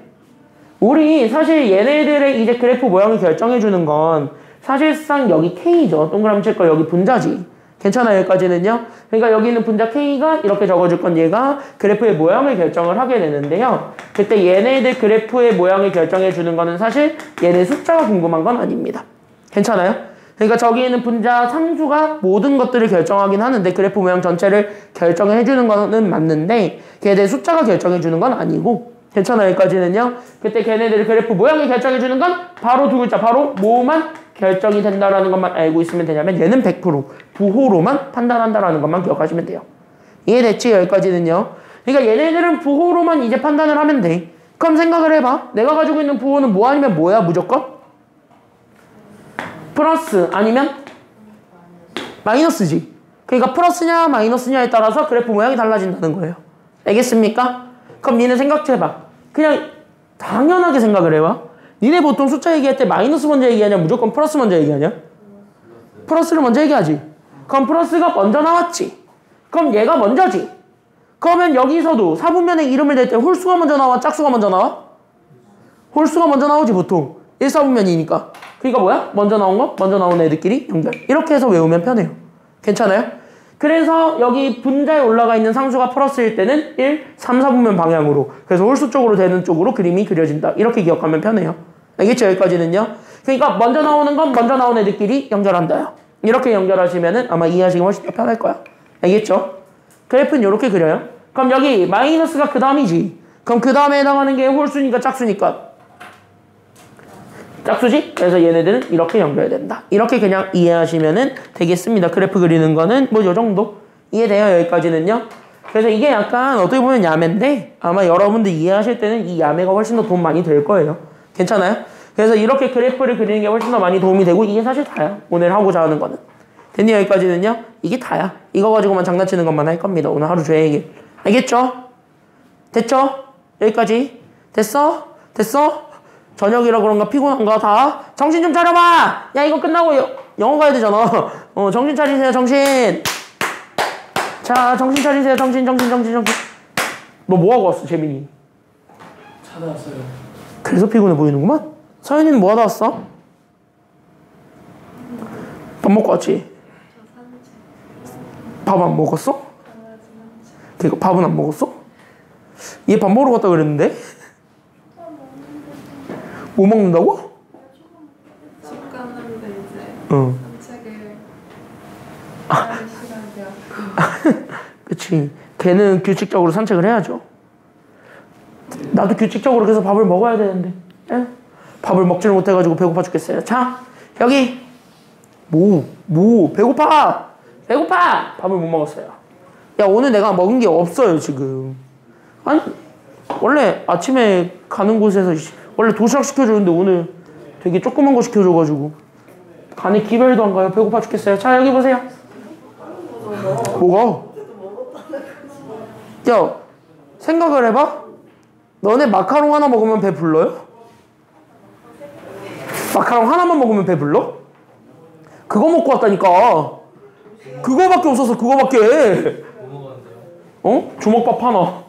우리 사실 얘네들의 이제 그래프 모양을 결정해 주는 건 사실상 여기 K죠. 동그라미 칠 거 여기 분자지. 괜찮아요? 여기까지는요? 그러니까 여기 있는 분자 K가 이렇게 적어줄 건 얘가 그래프의 모양을 결정을 하게 되는데요. 그때 얘네들 그래프의 모양을 결정해 주는 거는 사실 얘네 숫자가 궁금한 건 아닙니다. 괜찮아요? 그러니까 저기 있는 분자 상수가 모든 것들을 결정하긴 하는데 그래프 모양 전체를 결정해 주는 거는 맞는데 걔네 숫자가 결정해 주는 건 아니고, 괜찮아요? 여기까지는요? 그때 걔네들 그래프 모양을 결정해 주는 건 바로 두 글자, 바로 뭐만 결정이 된다라는 것만 알고 있으면 되냐면 얘는 100% 부호로만 판단한다라는 것만 기억하시면 돼요. 이해됐지? 여기까지는요. 그러니까 얘네들은 부호로만 이제 판단을 하면 돼. 그럼 생각을 해봐. 내가 가지고 있는 부호는 뭐 아니면 뭐야? 무조건? 플러스 아니면 마이너스지. 그러니까 플러스냐 마이너스냐에 따라서 그래프 모양이 달라진다는 거예요. 알겠습니까? 그럼 니네 생각해봐. 그냥 당연하게 생각을 해봐. 니네 보통 숫자 얘기할 때 마이너스 먼저 얘기하냐 무조건 플러스 먼저 얘기하냐? 플러스를 먼저 얘기하지. 그럼 플러스가 먼저 나왔지. 그럼 얘가 먼저지. 그러면 여기서도 사분면의 이름을 댈 때 홀수가 먼저 나와 짝수가 먼저 나와? 홀수가 먼저 나오지 보통. 1사분면이니까. 그러니까 뭐야? 먼저 나온 거? 먼저 나온 애들끼리 연결. 이렇게 해서 외우면 편해요. 괜찮아요? 그래서 여기 분자에 올라가 있는 상수가 플러스일 때는 1, 3, 4분면 방향으로, 그래서 홀수 쪽으로 되는 쪽으로 그림이 그려진다. 이렇게 기억하면 편해요. 알겠죠? 여기까지는요. 그러니까 먼저 나오는 건 먼저 나온 애들끼리 연결한다요. 이렇게 연결하시면은 아마 이해하시기 훨씬 더 편할 거야. 알겠죠? 그래프는 이렇게 그려요. 그럼 여기 마이너스가 그 다음이지. 그럼 그 다음에 해당하는 게 홀수니까 짝수니까 짝수지? 그래서 얘네들은 이렇게 연결된다. 이렇게 그냥 이해하시면 되겠습니다. 그래프 그리는 거는 뭐 요 정도 이해돼요. 여기까지는요. 그래서 이게 약간 어떻게 보면 야매인데 아마 여러분들 이해하실 때는 이 야매가 훨씬 더 도움 많이 될 거예요. 괜찮아요? 그래서 이렇게 그래프를 그리는 게 훨씬 더 많이 도움이 되고 이게 사실 다야. 오늘 하고자 하는 거는. 됐니? 여기까지는요? 이게 다야. 이거 가지고만 장난치는 것만 할 겁니다. 오늘 하루 종일. 알겠죠? 됐죠? 여기까지. 됐어? 됐어? 저녁이라 그런가 피곤한가 다? 정신 좀 차려봐! 야 이거 끝나고 영어 가야 되잖아. 정신 차리세요 정신. 자 정신 차리세요 정신. 너 뭐하고 왔어 재민이? 자다 왔어요. 그래서 피곤해 보이는구만? 서연이는 뭐하다 왔어? 밥 먹고 왔지? 밥 안 먹었어? 그니까 밥은 안 먹었어? 얘 밥 먹으러 갔다 그랬는데? 뭐 먹는다고? 집 갔는데 이제 응. 산책을 하는 시간이 되었고 그치. 걔는 규칙적으로 산책을 해야죠. 나도 규칙적으로 계속 밥을 먹어야 되는데. 에? 밥을 먹지를 못해가지고 배고파 죽겠어요. 자, 여기. 배고파! 밥을 못 먹었어요. 야, 오늘 내가 먹은 게 없어요, 지금. 아니, 원래 아침에 가는 곳에서 원래 도시락 시켜주는데 오늘 되게 조그만 거 시켜줘가지고 간에 기별도 안 가요. 배고파 죽겠어요. 자, 여기 보세요. 뭐가? 야, 생각을 해봐. 너네 마카롱 하나 먹으면 배 불러요? 마카롱 하나만 먹으면 배 불러? 그거 먹고 왔다니까. 그거밖에 없어서 그거밖에. 뭐 먹었는데요? 주먹밥 하나.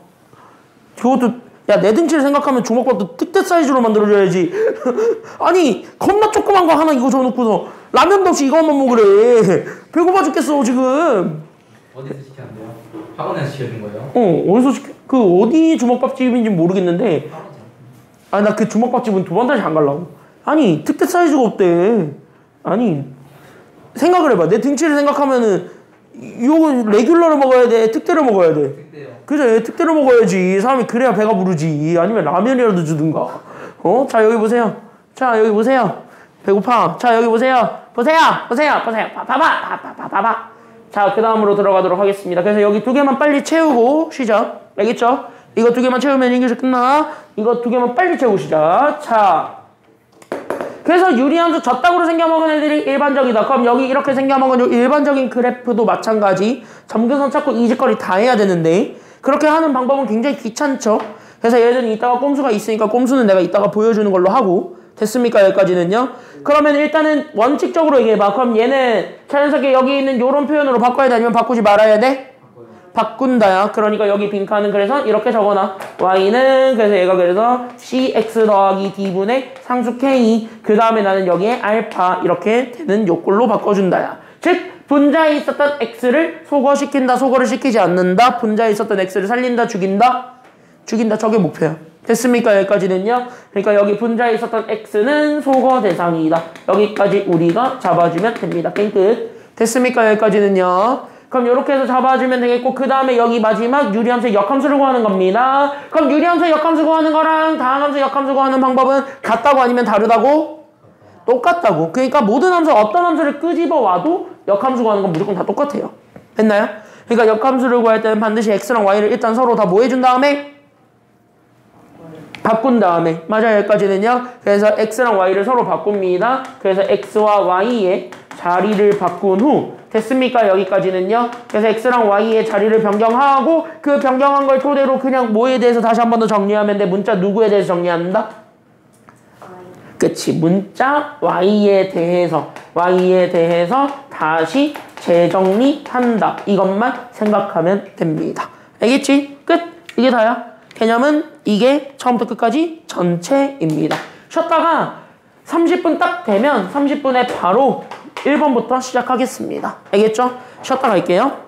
그것도 야, 내 등치를 생각하면 주먹밥도 특대 사이즈로 만들어줘야지. 아니 겁나 조그만 거 하나 이거 줘놓고서 라면도 없이 이거만 먹으래. 배고파 죽겠어 지금. 어디서 시켰는데요? 학원에서 시켜준 거예요? 어디서 어디 주먹밥집인지 모르겠는데 아니 나 그 주먹밥집은 두 번 다시 안 가려고. 아니 특대 사이즈가 없대. 아니 생각을 해봐. 내 등치를 생각하면은 이거 레귤러를 먹어야 돼? 특대를 먹어야 돼? 특대요. 그래 특대로 먹어야지. 사람이 그래야 배가 부르지. 아니면 라면이라도 주든가. 자 여기 보세요. 자 여기 보세요. 배고파. 자 여기 보세요. 봐봐. 자 그 다음으로 들어가도록 하겠습니다. 그래서 여기 두 개만 빨리 채우고 시작. 알겠죠? 이거 두 개만 채우면 인기시 끝나. 이거 두 개만 빨리 채우고 시작. 자 그래서 유리함수 젖다구로 생겨먹은 애들이 일반적이다. 그럼 여기 이렇게 생겨먹은 일반적인 그래프도 마찬가지. 점근선 찾고 이직거리 다 해야 되는데 그렇게 하는 방법은 굉장히 귀찮죠. 그래서 얘들은 이따가 꼼수가 있으니까 꼼수는 내가 이따가 보여주는 걸로 하고. 됐습니까? 여기까지는요. 그러면 일단은 원칙적으로 얘기해봐. 그럼 얘는 자연스럽게 여기 있는 요런 표현으로 바꿔야 돼? 아니면 바꾸지 말아야 돼? 바꾼다야. 그러니까 여기 빈칸은 그래서 이렇게 적어놔. y는 그래서 얘가 그래서 cx 더하기 d분의 상수 k. 그 다음에 나는 여기에 알파 이렇게 되는 요꼴로 바꿔준다야. 즉 분자에 있었던 x를 소거시킨다. 소거를 시키지 않는다. 분자에 있었던 x를 살린다. 죽인다. 저게 목표야. 됐습니까? 여기까지는요. 그러니까 여기 분자에 있었던 x는 소거 대상이다. 여기까지 우리가 잡아주면 됩니다. 게임 끝. 됐습니까? 여기까지는요. 그럼 이렇게 해서 잡아주면 되겠고 그 다음에 여기 마지막 유리함수의 역함수를 구하는 겁니다. 그럼 유리함수의 역함수 구하는 거랑 다항함수 역함수 구하는 방법은 같다고 아니면 다르다고? 똑같다고. 그러니까 모든 함수 어떤 함수를 끄집어 와도 역함수 구하는 건 무조건 다 똑같아요. 됐나요? 그러니까 역함수를 구할 때는 반드시 x랑 y를 일단 서로 다 뭐 해준 다음에 바꾼 다음에 맞아요. 여기까지는요. 그래서 x랑 y를 서로 바꿉니다. 그래서 x와 y의 자리를 바꾼 후 됐습니까? 여기까지는요. 그래서 x랑 y의 자리를 변경하고 그 변경한 걸 토대로 그냥 뭐에 대해서 다시 한 번 더 정리하면 돼. 문자 누구에 대해서 정리한다? 그치. 문자 y에 대해서 다시 재정리한다. 이것만 생각하면 됩니다. 알겠지? 끝. 이게 다야. 개념은 이게 처음부터 끝까지 전체입니다. 쉬었다가 30분 딱 되면 30분에 바로 1번부터 시작하겠습니다. 알겠죠? 쉬었다 갈게요.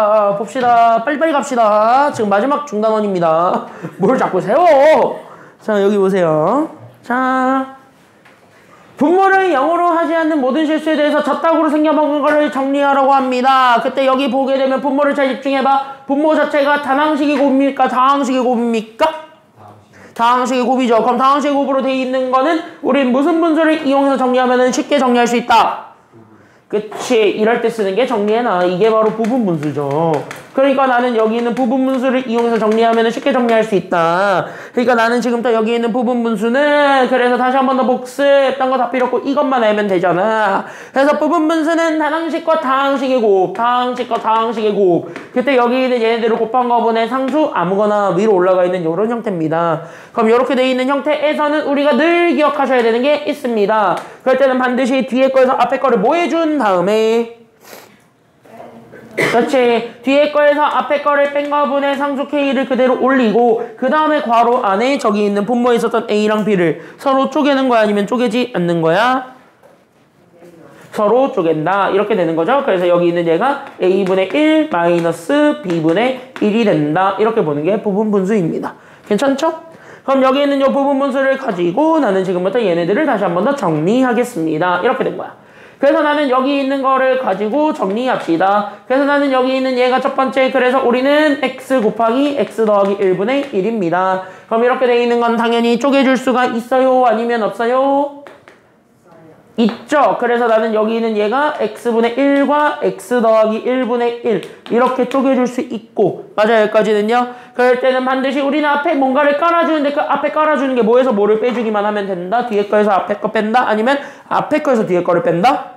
자, 봅시다. 빨리빨리 갑시다. 지금 마지막 중단원입니다. 뭘 자꾸 세워? 자, 여기 보세요. 자, 분모를 0으로 하지 않는 모든 실수에 대해서 젖다구로 생겨먹은 거를 정리하라고 합니다. 그때 여기 보게 되면 분모를 잘 집중해봐. 분모 자체가 다항식의 곱입니까? 다항식의 곱입니까? 다항식의 곱이죠. 그럼 다항식의 곱으로 되어 있는 거는 우린 무슨 분수를 이용해서 정리하면 쉽게 정리할 수 있다? 그치. 이럴 때 쓰는 게 정리해놔. 이게 바로 부분분수죠. 그러니까 나는 여기 있는 부분분수를 이용해서 정리하면 쉽게 정리할 수 있다. 그러니까 나는 지금부터 여기 있는 부분분수는 그래서 다시 한 번 더 복습. 딴 거 다 필요 없고 이것만 알면 되잖아. 그래서 부분분수는 다항식과 다항식의 곱. 다항식과 다항식의 곱. 그때 여기 있는 얘네들을 곱한 거분의 상수 아무거나 위로 올라가 있는 이런 형태입니다. 그럼 이렇게 돼 있는 형태에서는 우리가 늘 기억하셔야 되는 게 있습니다. 그럴 때는 반드시 뒤에 거에서 앞에 거를 뭐 해준 다음에 그렇지. 뒤에 거에서 앞에 거를 뺀 거분의 상수 K를 그대로 올리고 그 다음에 괄호 안에 저기 있는 분모에 있었던 A랑 B를 서로 쪼개는 거야? 아니면 쪼개지 않는 거야? 서로 쪼갠다. 이렇게 되는 거죠. 그래서 여기 있는 얘가 A분의 1 마이너스 B분의 1이 된다. 이렇게 보는 게 부분분수입니다. 괜찮죠? 그럼 여기 있는 이 부분분수를 가지고 나는 지금부터 얘네들을 다시 한 번 더 정리하겠습니다. 이렇게 된 거야. 그래서 나는 여기 있는 거를 가지고 정리합시다. 그래서 나는 여기 있는 얘가 첫 번째, 그래서 우리는 x 곱하기 x 더하기 1분의 1입니다. 그럼 이렇게 돼 있는 건 당연히 쪼개줄 수가 있어요? 아니면 없어요? 있죠. 그래서 나는 여기 있는 얘가 x분의 1과 x 더하기 1분의 1 이렇게 쪼개줄 수 있고, 맞아요. 여기까지는요. 그럴 때는 반드시 우리는 앞에 뭔가를 깔아주는데 그 앞에 깔아주는 게 뭐에서 뭐를 빼주기만 하면 된다. 뒤에 거에서 앞에 거 뺀다. 아니면 앞에 거에서 뒤에 거를 뺀다.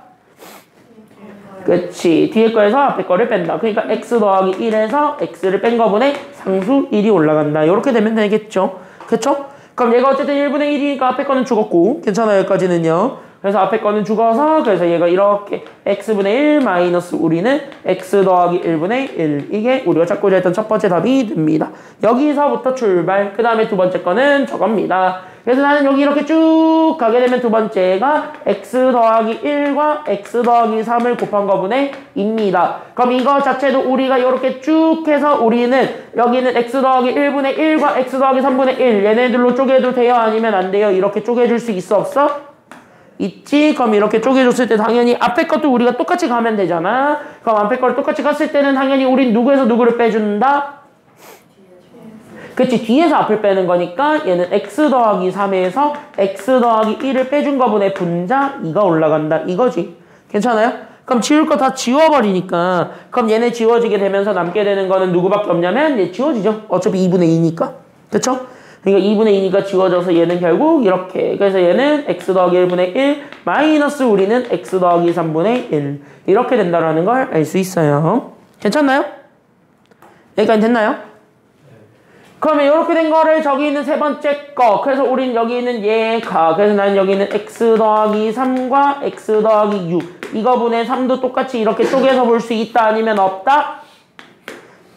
그치. 뒤에 거에서 앞에 거를 뺀다. 그러니까 x 더하기 1에서 x를 뺀 거분에 상수 1이 올라간다. 이렇게 되면 되겠죠. 그쵸? 그럼 얘가 어쨌든 1분의 1이니까 앞에 거는 죽었고, 괜찮아요. 여기까지는요. 그래서 앞에 거는 죽어서, 그래서 얘가 이렇게 x분의 1 마이너스 우리는 x 더하기 1분의 1. 이게 우리가 찾고자 했던 첫 번째 답이 됩니다. 여기서부터 출발. 그 다음에 두 번째 거는 저겁니다. 그래서 나는 여기 이렇게 쭉 가게 되면 두 번째가 x 더하기 1과 x 더하기 3을 곱한 거분의 입니다. 그럼 이거 자체도 우리가 이렇게 쭉 해서 우리는 여기는 x 더하기 1분의 1과 x 더하기 3분의 1 얘네들로 쪼개도 돼요? 아니면 안 돼요? 이렇게 쪼개줄 수 있어? 없어? 있지? 그럼 이렇게 쪼개줬을 때 당연히 앞에 것도 우리가 똑같이 가면 되잖아. 그럼 앞에 거를 똑같이 갔을 때는 당연히 우린 누구에서 누구를 빼준다? 그치. 뒤에서 앞을 빼는 거니까 얘는 x 더하기 3에서 x 더하기 1을 빼준 거분의 분자 2가 올라간다. 이거지. 괜찮아요? 그럼 지울 거 다 지워버리니까 그럼 얘네 지워지게 되면서 남게 되는 거는 누구밖에 없냐면 얘 지워지죠. 어차피 2분의 2니까. 그쵸? 그러니까 2분의 2니까 지워져서 얘는 결국 이렇게. 그래서 얘는 x 더하기 1분의 1 마이너스 우리는 x 더하기 3분의 1 이렇게 된다라는 걸 알 수 있어요. 괜찮나요? 여기까지 됐나요? 그러면 이렇게 된 거를 저기 있는 세 번째 거. 그래서 우린 여기 있는 얘가. 그래서 나는 여기 있는 x 더하기 3과 x 더하기 6 이거분의 3도 똑같이 이렇게 쪼개서 볼 수 있다? 아니면 없다?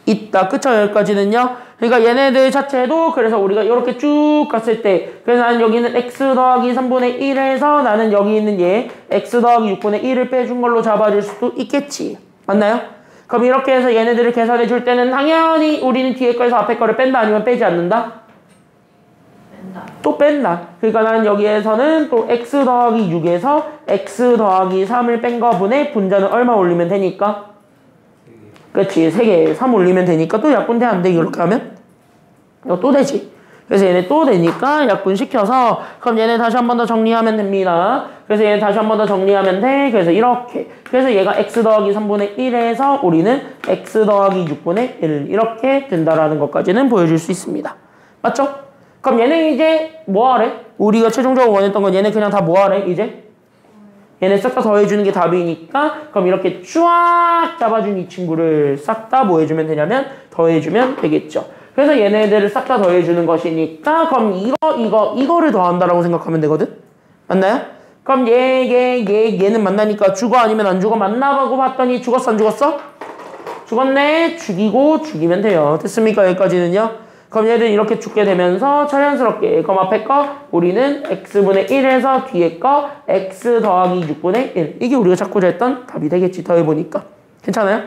있다. 그쵸? 여기까지는요. 그러니까 얘네들 자체도 그래서 우리가 이렇게 쭉 갔을 때 그래서 나는 여기는 x 더하기 3분의 1에서 나는 여기 있는 얘 x 더하기 6분의 1을 빼준 걸로 잡아줄 수도 있겠지. 맞나요? 그럼 이렇게 해서 얘네들을 계산해 줄 때는 당연히 우리는 뒤에 거에서 앞에 거를 뺀다 아니면 빼지 않는다? 뺀다. 또 뺀다. 그러니까 나는 여기에서는 또 x 더하기 6에서 x 더하기 3을 뺀 거분의 분자는 얼마 올리면 되니까? 그치. 3개 3 올리면 되니까 또 약분 돼? 안 돼? 이렇게 하면? 이거 또 되지. 그래서 얘네 또 되니까 약분시켜서 그럼 얘네 다시 한 번 더 정리하면 됩니다. 그래서 얘네 다시 한 번 더 정리하면 돼. 그래서 이렇게. 그래서 얘가 x 더하기 3분의 1에서 우리는 x 더하기 6분의 1 이렇게 된다라는 것까지는 보여줄 수 있습니다. 맞죠? 그럼 얘네 이제 뭐 하래? 우리가 최종적으로 원했던 건 얘네 그냥 다 뭐 하래? 이제? 얘네 싹 다 더해주는 게 답이니까 그럼 이렇게 쫙 잡아준 이 친구를 싹 다 뭐 해주면 되냐면 더해주면 되겠죠. 그래서 얘네들을 싹 다 더해주는 것이니까 그럼 이거를 더한다라고 생각하면 되거든? 맞나요? 그럼 얘는 만나니까 죽어 아니면 안 죽어? 만나보고 봤더니 죽었어 안 죽었어? 죽었네. 죽이고 죽이면 돼요. 됐습니까? 여기까지는요. 그럼 얘들 이렇게 죽게 되면서 자연스럽게 그럼 앞에 거 우리는 x분의 1에서 뒤에 거 x 더하기 6분의 1 이게 우리가 찾고자 했던 답이 되겠지. 더해보니까 괜찮아요?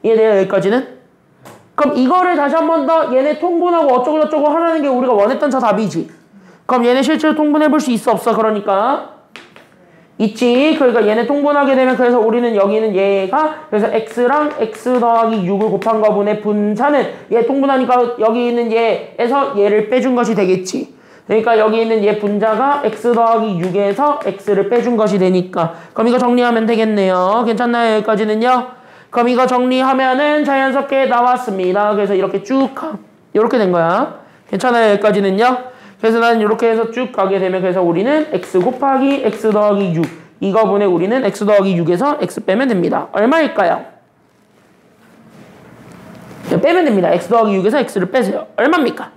이해돼요? 여기까지는? 그럼 이거를 다시 한 번 더 얘네 통분하고 어쩌고저쩌고 하라는 게 우리가 원했던 저 답이지. 그럼 얘네 실제로 통분해볼 수 있어 없어? 그러니까 있지. 그러니까 얘네 통분하게 되면 그래서 우리는 여기는 얘가 그래서 x랑 x 더하기 6을 곱한 거분의 분자는 얘 통분하니까 여기 있는 얘에서 얘를 빼준 것이 되겠지. 그러니까 여기 있는 얘 분자가 x 더하기 6에서 x를 빼준 것이 되니까 그럼 이거 정리하면 되겠네요. 괜찮나요? 여기까지는요. 그럼 이거 정리하면은 자연스럽게 나왔습니다. 그래서 이렇게 쭉 이렇게 된 거야. 괜찮아요? 여기까지는요. 그래서 난 이렇게 해서 쭉 가게 되면 그래서 우리는 x 곱하기 x 더하기 6 이거분에 우리는 x 더하기 6에서 x 빼면 됩니다. 얼마일까요? 빼면 됩니다. x 더하기 6에서 x를 빼세요. 얼마입니까?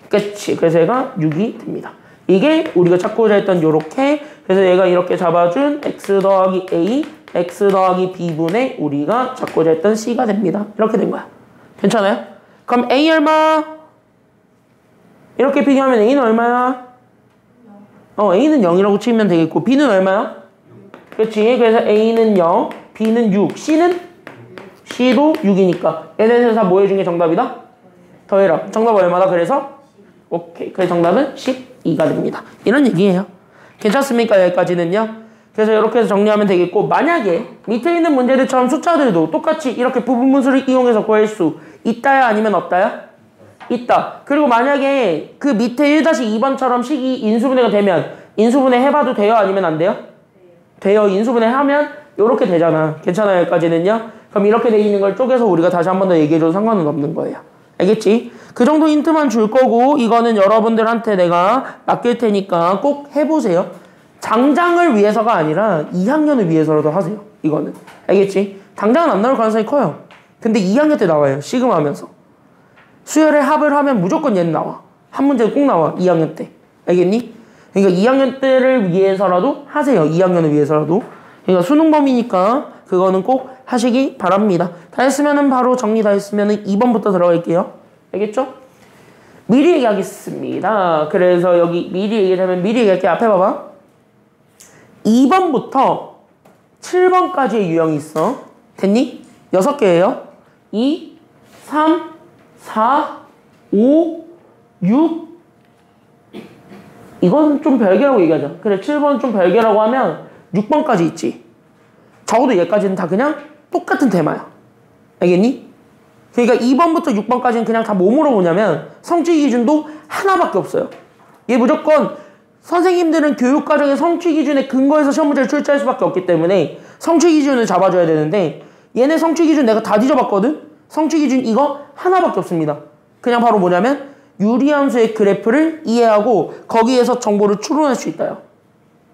그치. 그래서 얘가 6이 됩니다. 이게 우리가 찾고자 했던 요렇게 그래서 얘가 이렇게 잡아준 x 더하기 a x 더하기 b분의 우리가 찾고자 했던 c가 됩니다. 이렇게 된 거야. 괜찮아요? 그럼 a 얼마? 이렇게 비교하면 A는 얼마야? A는 0이라고 치면 되겠고 B는 얼마야? 그렇지. 그래서 A는 0, B는 6, C는? C도 6이니까 얘네들 다 뭐 해준 게 정답이다? 더해라. 정답 얼마다? 그래서? 오케이. 그래서 정답은 12가 됩니다. 이런 얘기예요. 괜찮습니까? 여기까지는요. 그래서 이렇게 해서 정리하면 되겠고 만약에 밑에 있는 문제들처럼 숫자들도 똑같이 이렇게 부분분수를 이용해서 구할 수 있다야 아니면 없다야? 있다. 그리고 만약에 그 밑에 1-2번처럼 식이 인수분해가 되면 인수분해 해봐도 돼요? 아니면 안 돼요? 돼요. 인수분해 하면 이렇게 되잖아. 괜찮아요? 여기까지는요? 그럼 이렇게 돼 있는 걸 쪼개서 우리가 다시 한 번 더 얘기해줘도 상관은 없는 거예요. 알겠지? 그 정도 힌트만 줄 거고 이거는 여러분들한테 내가 맡길 테니까 꼭 해보세요. 장장을 위해서가 아니라 2학년을 위해서라도 하세요. 이거는. 알겠지? 당장은 안 나올 가능성이 커요. 근데 2학년 때 나와요. 시그마하면서. 수열에 합을 하면 무조건 얘는 나와. 한 문제는 꼭 나와. 2학년 때. 알겠니? 그러니까 2학년 때를 위해서라도 하세요. 2학년을 위해서라도. 그러니까 수능 범위니까 그거는 꼭 하시기 바랍니다. 다 했으면은 바로 정리 다 했으면은 2번부터 들어갈게요. 알겠죠? 미리 얘기하겠습니다. 그래서 여기 미리 얘기하자면 미리 얘기할게. 앞에 봐봐. 2번부터 7번까지의 유형이 있어. 됐니? 6개예요. 2, 3, 4, 5, 6 이건 좀 별개라고 얘기하자. 그래 7번은 좀 별개라고 하면 6번까지 있지. 적어도 얘까지는 다 그냥 똑같은 테마야. 알겠니? 그러니까 2번부터 6번까지는 그냥 다 뭐 물어보냐면 성취 기준도 하나밖에 없어요. 얘 무조건 선생님들은 교육과정의 성취 기준에 근거해서 시험 문제를 출제할 수밖에 없기 때문에 성취 기준을 잡아줘야 되는데 얘네 성취 기준 내가 다 뒤져봤거든? 성취 기준 이거 하나밖에 없습니다. 그냥 바로 뭐냐면 유리함수의 그래프를 이해하고 거기에서 정보를 추론할 수 있다요.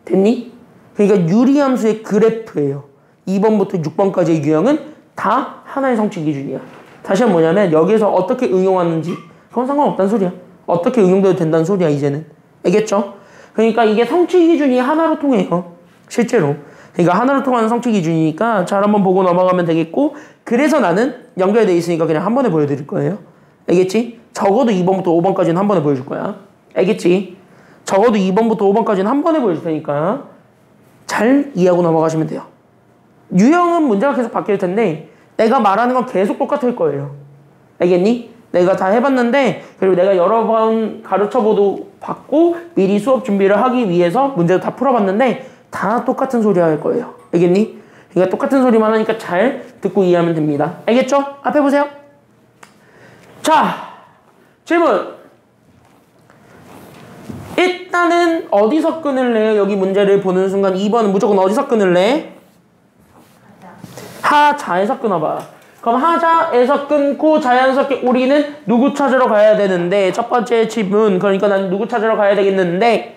됐니? 그러니까 유리함수의 그래프예요. 2번부터 6번까지의 유형은 다 하나의 성취 기준이야. 다시 한번 뭐냐면 여기에서 어떻게 응용하는지 그건 상관없다는 소리야. 어떻게 응용돼도 된다는 소리야 이제는. 알겠죠? 그러니까 이게 성취 기준이 하나로 통해요. 실제로. 그러니까 하나로 통하는 성취 기준이니까 잘 한번 보고 넘어가면 되겠고 그래서 나는 연결되어 있으니까 그냥 한 번에 보여드릴 거예요. 알겠지? 적어도 2번부터 5번까지는 한 번에 보여줄 거야. 알겠지? 적어도 2번부터 5번까지는 한 번에 보여줄 테니까 잘 이해하고 넘어가시면 돼요. 유형은 문제가 계속 바뀔 텐데 내가 말하는 건 계속 똑같을 거예요. 알겠니? 내가 다 해봤는데 그리고 내가 여러 번 가르쳐보도 봤고 미리 수업 준비를 하기 위해서 문제도 다 풀어봤는데 다 똑같은 소리 할 거예요. 알겠니? 그러니까 똑같은 소리만 하니까 잘 듣고 이해하면 됩니다. 알겠죠? 앞에 보세요. 자, 질문. 일단은 어디서 끊을래요? 여기 문제를 보는 순간 2번은 무조건 어디서 끊을래? 하자에서 끊어봐. 그럼 하자에서 끊고 자연스럽게 우리는 누구 찾으러 가야 되는데 첫 번째 질문. 그러니까 난 누구 찾으러 가야 되겠는데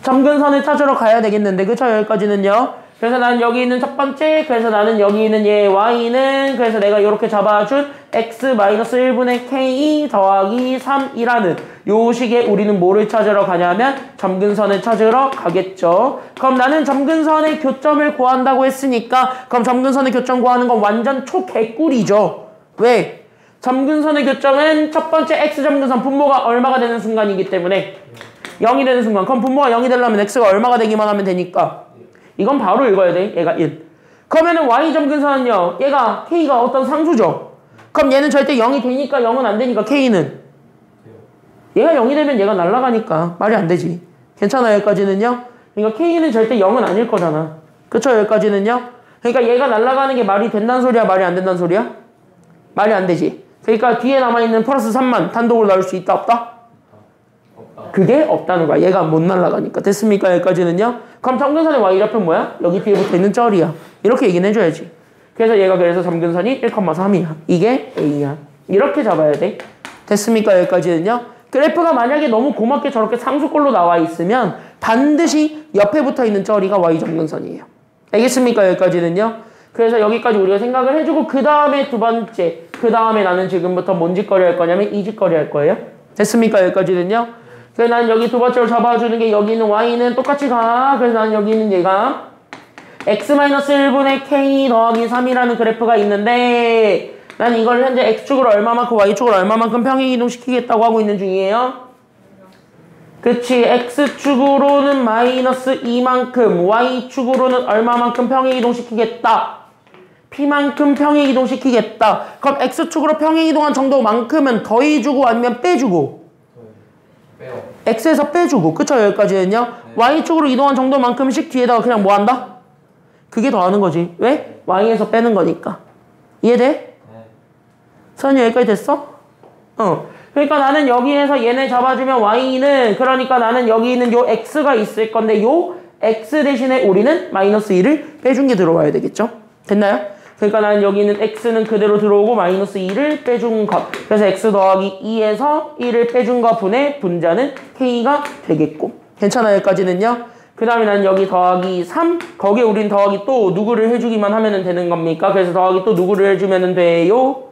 점근선을 찾으러 가야 되겠는데 그쵸? 여기까지는요. 그래서 나는 여기 있는 첫 번째, 그래서 나는 여기 있는 얘 y는 그래서 내가 이렇게 잡아준 x-1분의 k 더하기 3이라는 요 식에 우리는 뭐를 찾으러 가냐면 점근선을 찾으러 가겠죠. 그럼 나는 점근선의 교점을 구한다고 했으니까 그럼 점근선의 교점 구하는 건 완전 초개꿀이죠. 왜? 점근선의 교점은 첫 번째 x점근선 분모가 얼마가 되는 순간이기 때문에 0이 되는 순간. 그럼 분모가 0이 되려면 x가 얼마가 되기만 하면 되니까 이건 바로 읽어야 돼. 얘가 1. 그러면은 y점근선은요. 얘가 k가 어떤 상수죠. 그럼 얘는 절대 0이 되니까 0은 안 되니까 k는 얘가 0이 되면 얘가 날아가니까 말이 안 되지. 괜찮아요 여기까지는요. 그러니까 k는 절대 0은 아닐 거잖아. 그쵸 여기까지는요. 그러니까 얘가 날아가는 게 말이 된다는 소리야 말이 안 된다는 소리야? 말이 안 되지. 그러니까 뒤에 남아있는 플러스 3만 단독으로 나올 수 있다 없다? 그게 없다는 거야. 얘가 못 날아가니까. 됐습니까? 여기까지는요. 그럼 점근선의 y좌표 뭐야? 여기 뒤에 붙어있는 쩔이야. 이렇게 얘기는 해줘야지. 그래서 얘가 그래서 점근선이 1,3이야. 이게 a야. 이렇게 잡아야 돼. 됐습니까? 여기까지는요. 그래프가 만약에 너무 고맙게 저렇게 상수꼴로 나와 있으면 반드시 옆에 붙어있는 쩔이가 y점근선이에요. 알겠습니까? 여기까지는요. 그래서 여기까지 우리가 생각을 해주고 그 다음에 두 번째 그 다음에 나는 지금부터 뭔 짓거리 할 거냐면 이 짓거리 할 거예요. 됐습니까? 여기까지는요. 그래서 난 여기 두 번째로 잡아주는 게 여기 있는 y는 똑같이 가. 그래서 난 여기 있는 얘가 x-1분의 k 더하기 3이라는 그래프가 있는데 난 이걸 현재 x축으로 얼마만큼 y축으로 얼마만큼 평행 이동시키겠다고 하고 있는 중이에요. 그치. x축으로는 마이너스 2만큼 y축으로는 얼마만큼 평행 이동시키겠다. p만큼 평행 이동시키겠다. 그럼 x축으로 평행 이동한 정도만큼은 더해주고 아니면 빼주고 빼요. x에서 빼주고. 그쵸 여기까지는요. 네. y축으로 이동한 정도만큼씩 뒤에다가 그냥 뭐 한다? 그게 더하는 거지. 왜? y에서 빼는 거니까. 이해돼? 네. 선이 여기까지 됐어? 그러니까 나는 여기에서 얘네 잡아주면 y는 그러니까 나는 여기 있는 요 x가 있을 건데 요 x 대신에 우리는 마이너스 2를 빼준 게 들어와야 되겠죠? 됐나요? 그러니까 나는 여기 있는 x는 그대로 들어오고 마이너스 2를 빼준 것. 그래서 x 더하기 2에서 1을 빼준 것 분의 분자는 k가 되겠고. 괜찮아요? 여기까지는요. 그 다음에 나는 여기 더하기 3. 거기에 우린 더하기 또 누구를 해주기만 하면 되는 겁니까? 그래서 더하기 또 누구를 해주면 돼요?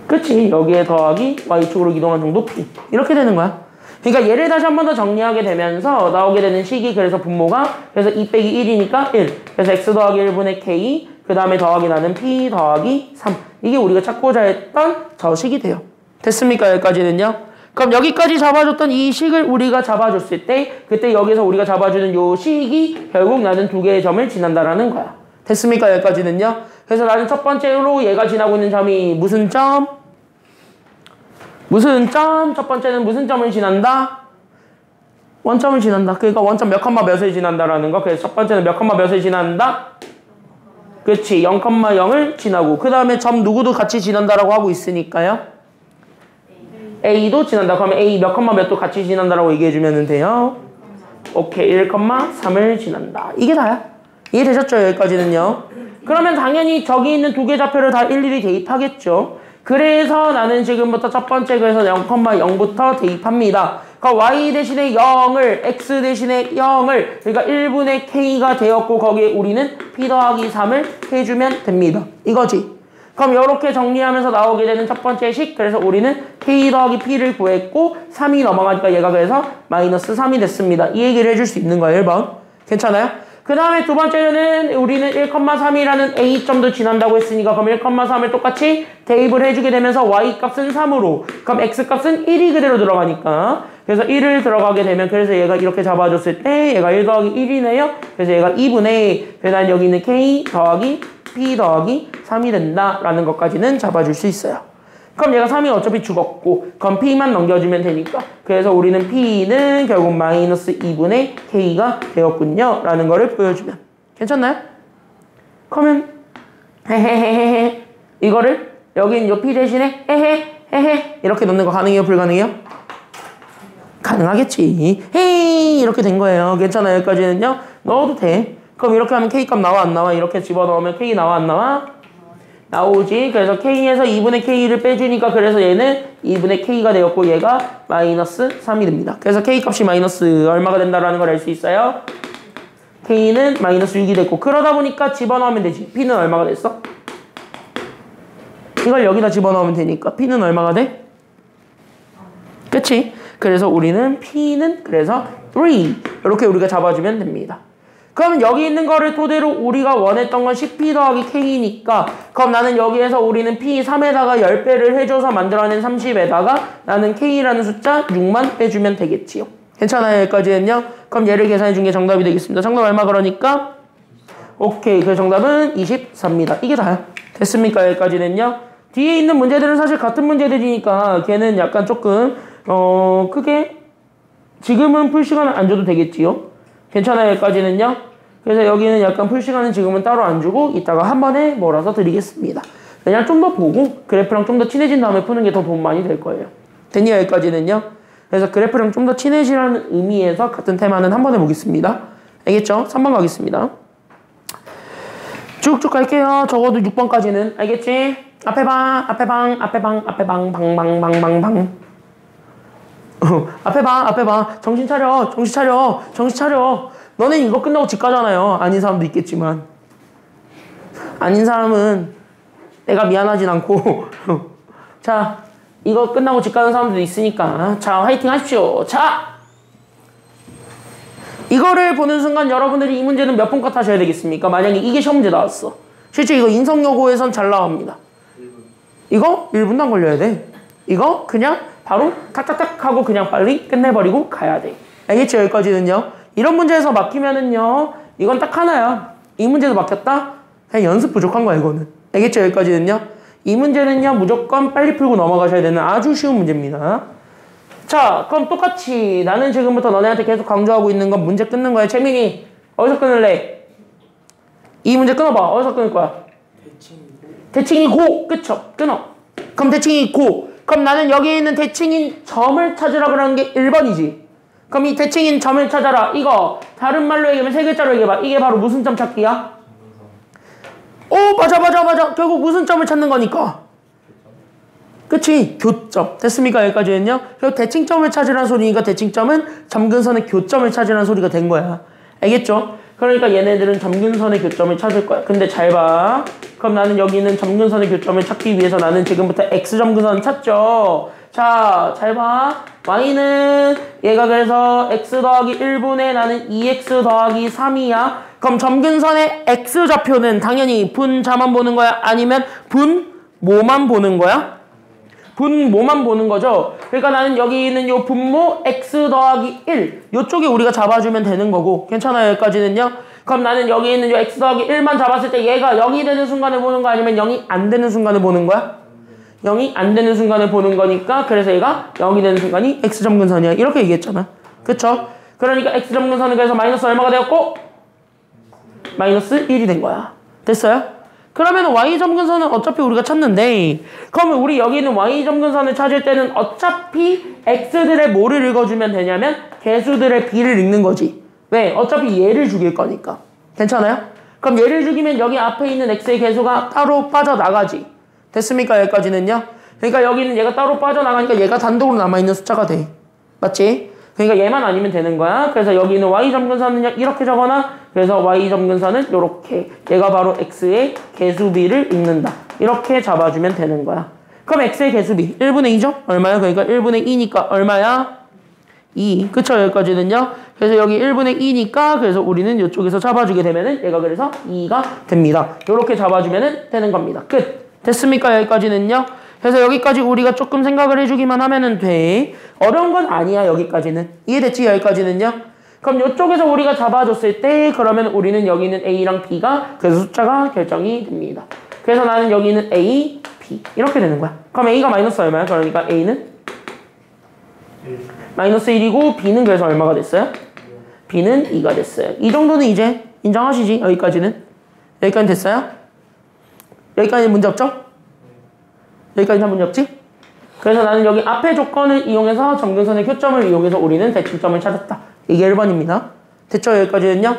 그치. 여기에 더하기 y축으로 이동한 정도 p. 이렇게 되는 거야. 그러니까 얘를 다시 한 번 더 정리하게 되면서 나오게 되는 식이 그래서 분모가 그래서 2 빼기 1이니까 1. 그래서 x 더하기 1분의 k 그 다음에 더하기 나는 p 더하기 3. 이게 우리가 찾고자 했던 저 식이 돼요. 됐습니까? 여기까지는요. 그럼 여기까지 잡아줬던 이 식을 우리가 잡아줬을 때 그때 여기서 우리가 잡아주는 요 식이 결국 나는 두 개의 점을 지난다라는 거야. 됐습니까? 여기까지는요. 그래서 나는 첫 번째로 얘가 지나고 있는 점이 무슨 점? 무슨 점? 첫 번째는 무슨 점을 지난다? 원점을 지난다. 그러니까 원점 몇 컴마 몇을 지난다라는 거. 그래서 첫 번째는 몇 컴마 몇을 지난다? 그치. 0,0을 지나고 그 다음에 점 누구도 같이 지난다라고 하고 있으니까요. A도 지난다. 그러면 A 몇 컴마 몇도 같이 지난다라고 얘기해주면 돼요. 오케이. 1,3을 지난다. 이게 다야. 이해되셨죠? 여기까지는요. 그러면 당연히 저기 있는 두 개 좌표를 다 일일이 대입하겠죠. 그래서 나는 지금부터 첫 번째 그래서 0,0부터 대입합니다. 그러니까 y 대신에 0을 x 대신에 0을 그러니까 1분의 k가 되었고 거기에 우리는 p 더하기 3을 해주면 됩니다. 이거지. 그럼 이렇게 정리하면서 나오게 되는 첫 번째 식. 그래서 우리는 k 더하기 p를 구했고 3이 넘어가니까 얘가 그래서 마이너스 3이 됐습니다. 이 얘기를 해줄 수 있는 거예요. 1번. 괜찮아요? 그 다음에 두 번째는 우리는 1,3이라는 a점도 지난다고 했으니까 그럼 1,3을 똑같이 대입을 해주게 되면서 y값은 3으로 그럼 x값은 1이 그대로 들어가니까 그래서 1을 들어가게 되면 그래서 얘가 이렇게 잡아줬을 때 얘가 1 더하기 1이네요. 그래서 얘가 2분의 그래서 여기 있는 k 더하기 p 더하기 3이 된다라는 것까지는 잡아줄 수 있어요. 그럼 얘가 3이 어차피 죽었고 그럼 p만 넘겨주면 되니까 그래서 우리는 p는 결국 마이너스 2분의 k가 되었군요 라는 거를 보여주면 괜찮나요? 그러면 헤헤헤헤 이거를 여기 요 p 대신에 헤헤헤헤 이렇게 넣는 거 가능해요? 불가능해요? 가능하겠지. 헤이 이렇게 된 거예요. 괜찮아요? 여기까지는요? 넣어도 돼. 그럼 이렇게 하면 k값 나와 안 나와? 이렇게 집어넣으면 k 나와 안 나와? 나오지. 그래서 K에서 2분의 K를 빼주니까 그래서 얘는 2분의 K가 되었고 얘가 마이너스 3이 됩니다. 그래서 K 값이 마이너스 얼마가 된다라는 걸 알 수 있어요. K는 마이너스 6이 됐고 그러다 보니까 집어넣으면 되지. P는 얼마가 됐어? 이걸 여기다 집어넣으면 되니까 P는 얼마가 돼? 그치? 그래서 우리는 P는 그래서 3 이렇게 우리가 잡아주면 됩니다. 그러면 여기 있는 거를 토대로 우리가 원했던 건 10P 더하기 K니까 그럼 나는 여기에서 우리는 P 3에다가 10배를 해줘서 만들어낸 30에다가 나는 K라는 숫자 6만 빼주면 되겠지요. 괜찮아요? 여기까지는요? 그럼 얘를 계산해 준 게 정답이 되겠습니다. 정답 얼마 그러니까? 오케이. 그 정답은 24입니다. 이게 다야. 됐습니까? 여기까지는요? 뒤에 있는 문제들은 사실 같은 문제들이니까 걔는 약간 조금 크게 지금은 풀 시간을 안 줘도 되겠지요. 괜찮아요? 여기까지는요? 그래서 여기는 약간 풀 시간은 지금은 따로 안 주고 이따가 한 번에 몰아서 드리겠습니다. 그냥 좀 더 보고 그래프랑 좀 더 친해진 다음에 푸는 게 더 도움 많이 될 거예요. 됐냐? 여기까지는요? 그래서 그래프랑 좀 더 친해지라는 의미에서 같은 테마는 한 번에 보겠습니다. 알겠죠? 3번 가겠습니다. 쭉쭉 갈게요. 적어도 6번까지는. 알겠지? 앞에 방, 앞에 방, 앞에 방, 앞에 방, 방, 방, 방, 방, 방. 앞에 봐, 앞에 봐. 정신 차려, 정신 차려, 정신 차려. 너네 이거 끝나고 집 가잖아요. 아닌 사람도 있겠지만. 아닌 사람은 내가 미안하진 않고. 자, 이거 끝나고 집 가는 사람들도 있으니까. 자, 화이팅 하십시오. 자! 이거를 보는 순간 여러분들이 이 문제는 몇 분 컷 하셔야 되겠습니까? 만약에 이게 시험 문제 나왔어. 실제 이거 인성여고에선 잘 나옵니다. 이거 1분도 안 걸려야 돼. 이거 그냥 바로 탁탁탁 하고 그냥 빨리 끝내버리고 가야 돼. 알겠죠? 여기까지는요. 이런 문제에서 막히면은요. 이건 딱 하나야. 이 문제도 막혔다? 그냥 연습 부족한 거야 이거는. 알겠죠? 여기까지는요. 이 문제는요. 무조건 빨리 풀고 넘어가셔야 되는 아주 쉬운 문제입니다. 자, 그럼 똑같이 나는 지금부터 너네한테 계속 강조하고 있는 건 문제 끊는 거야. 채민이 어디서 끊을래? 이 문제 끊어봐. 어디서 끊을 거야? 대칭이 고! 그쵸? 끊어. 그럼 대칭이 고. 그럼 나는 여기 있는 대칭인 점을 찾으라 그러는 게 1번이지. 그럼 이 대칭인 점을 찾아라. 이거 다른 말로 얘기하면 세 글자로 얘기해봐. 이게 바로 무슨 점 찾기야? 오, 맞아. 결국 무슨 점을 찾는 거니까. 그치? 교점. 됐습니까? 여기까지는요. 그리고 대칭점을 찾으라는 소리니까 대칭점은 점근선의 교점을 찾으라는 소리가 된 거야. 알겠죠? 그러니까 얘네들은 점근선의 교점을 찾을 거야. 근데 잘 봐. 그럼 나는 여기 있는 점근선의 교점을 찾기 위해서 나는 지금부터 X점근선을 찾죠. 자, 잘 봐. Y는 얘가 그래서 X 더하기 1분의 나는 2X 더하기 3이야. 그럼 점근선의 X좌표는 당연히 분자만 보는 거야? 아니면 분모만 보는 거야? 분모만 보는 거죠. 그러니까 나는 여기 있는 요 분모 X 더하기 1 요쪽에 우리가 잡아주면 되는 거고. 괜찮아요? 여기까지는요. 그럼 나는 여기 있는 요 X 더하기 1만 잡았을 때 얘가 0이 되는 순간에 보는 거 아니면 0이 안 되는 순간에 보는 거야? 0이 안 되는 순간에 보는 거니까 그래서 얘가 0이 되는 순간이 X점근선이야. 이렇게 얘기했잖아. 그쵸? 그러니까 X점근선은 그래서 마이너스 얼마가 되었고? 마이너스 1이 된 거야. 됐어요? 그러면 Y점근선은 어차피 우리가 찾는데 그러면 우리 여기 있는 Y점근선을 찾을 때는 어차피 X들의 뭐를 읽어주면 되냐면 개수들의 B를 읽는 거지. 왜? 어차피 얘를 죽일 거니까. 괜찮아요? 그럼 얘를 죽이면 여기 앞에 있는 X의 개수가 따로 빠져나가지. 됐습니까? 여기까지는요. 그러니까 여기는 얘가 따로 빠져나가니까 얘가 단독으로 남아있는 숫자가 돼. 맞지? 그러니까 얘만 아니면 되는 거야. 그래서 여기 있는 Y점근선은 이렇게 적어놔. 그래서 Y점근선은 이렇게 얘가 바로 X의 개수비를 읽는다. 이렇게 잡아주면 되는 거야. 그럼 X의 개수비 1분의 2죠? 얼마야? 그러니까 1분의 2니까 얼마야? 2. 그쵸? 여기까지는요. 그래서 여기 1분의 2니까 그래서 우리는 이쪽에서 잡아주게 되면은 얘가 그래서 2가 됩니다. 이렇게 잡아주면 되는 겁니다. 끝. 됐습니까? 여기까지는요. 그래서 여기까지 우리가 조금 생각을 해주기만 하면은 돼. 어려운 건 아니야. 여기까지는. 이해됐지? 여기까지는요. 그럼 이쪽에서 우리가 잡아줬을 때 그러면 우리는 여기 있는 A랑 B가 그래서 숫자가 결정이 됩니다. 그래서 나는 여기 있는 A, B 이렇게 되는 거야. 그럼 A가 마이너스 얼마야? 그러니까 A는 마이너스 1이고 B는 그래서 얼마가 됐어요? B는 2가 됐어요. 이 정도는 이제 인정하시지? 여기까지는. 여기까지 됐어요? 여기까지 문제 없죠? 여기까지 다 문제 없지? 그래서 나는 여기 앞에 조건을 이용해서 점근선의 교점을 이용해서 우리는 대칭점을 찾았다. 이게 1번입니다. 됐죠? 여기까지는요?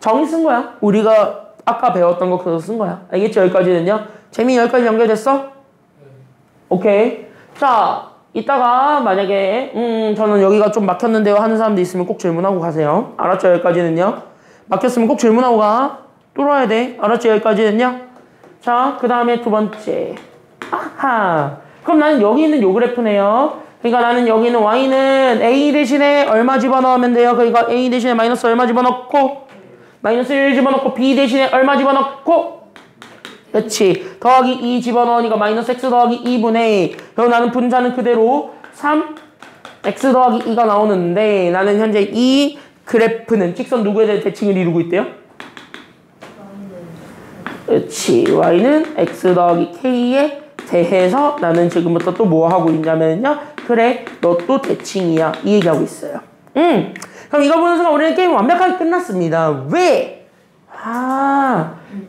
정의 쓴 거야. 우리가 아까 배웠던 거 그거 쓴 거야. 알겠죠? 여기까지는요? 재민이 여기까지 연결됐어? 오케이. 자, 이따가 만약에 저는 여기가 좀 막혔는데요 하는 사람도 있으면 꼭 질문하고 가세요. 알았죠? 여기까지는요. 막혔으면 꼭 질문하고 가. 뚫어야 돼. 알았죠? 여기까지는요. 자, 그 다음에 두 번째. 아하. 그럼 나는 여기 있는 요 그래프네요. 그러니까 나는 여기 있는 y는 a 대신에 얼마 집어넣으면 돼요? 그러니까 a 대신에 마이너스 얼마 집어넣고 마이너스 1 집어넣고 b 대신에 얼마 집어넣고 그렇지. 더하기 2 집어넣으니까 마이너스 x 더하기 2분의 그럼 나는 분자는 그대로 3 x 더하기 2가 나오는데 나는 현재 이 그래프는 직선 누구에 대해 대칭을 이루고 있대요? 그렇지. y는 x 더하기 k에 대해서 나는 지금부터 또 뭐 하고 있냐면요. 그래, 너 또 대칭이야. 이 얘기하고 있어요. 그럼 이거 보는 순간 우리는 게임 완벽하게 끝났습니다. 왜?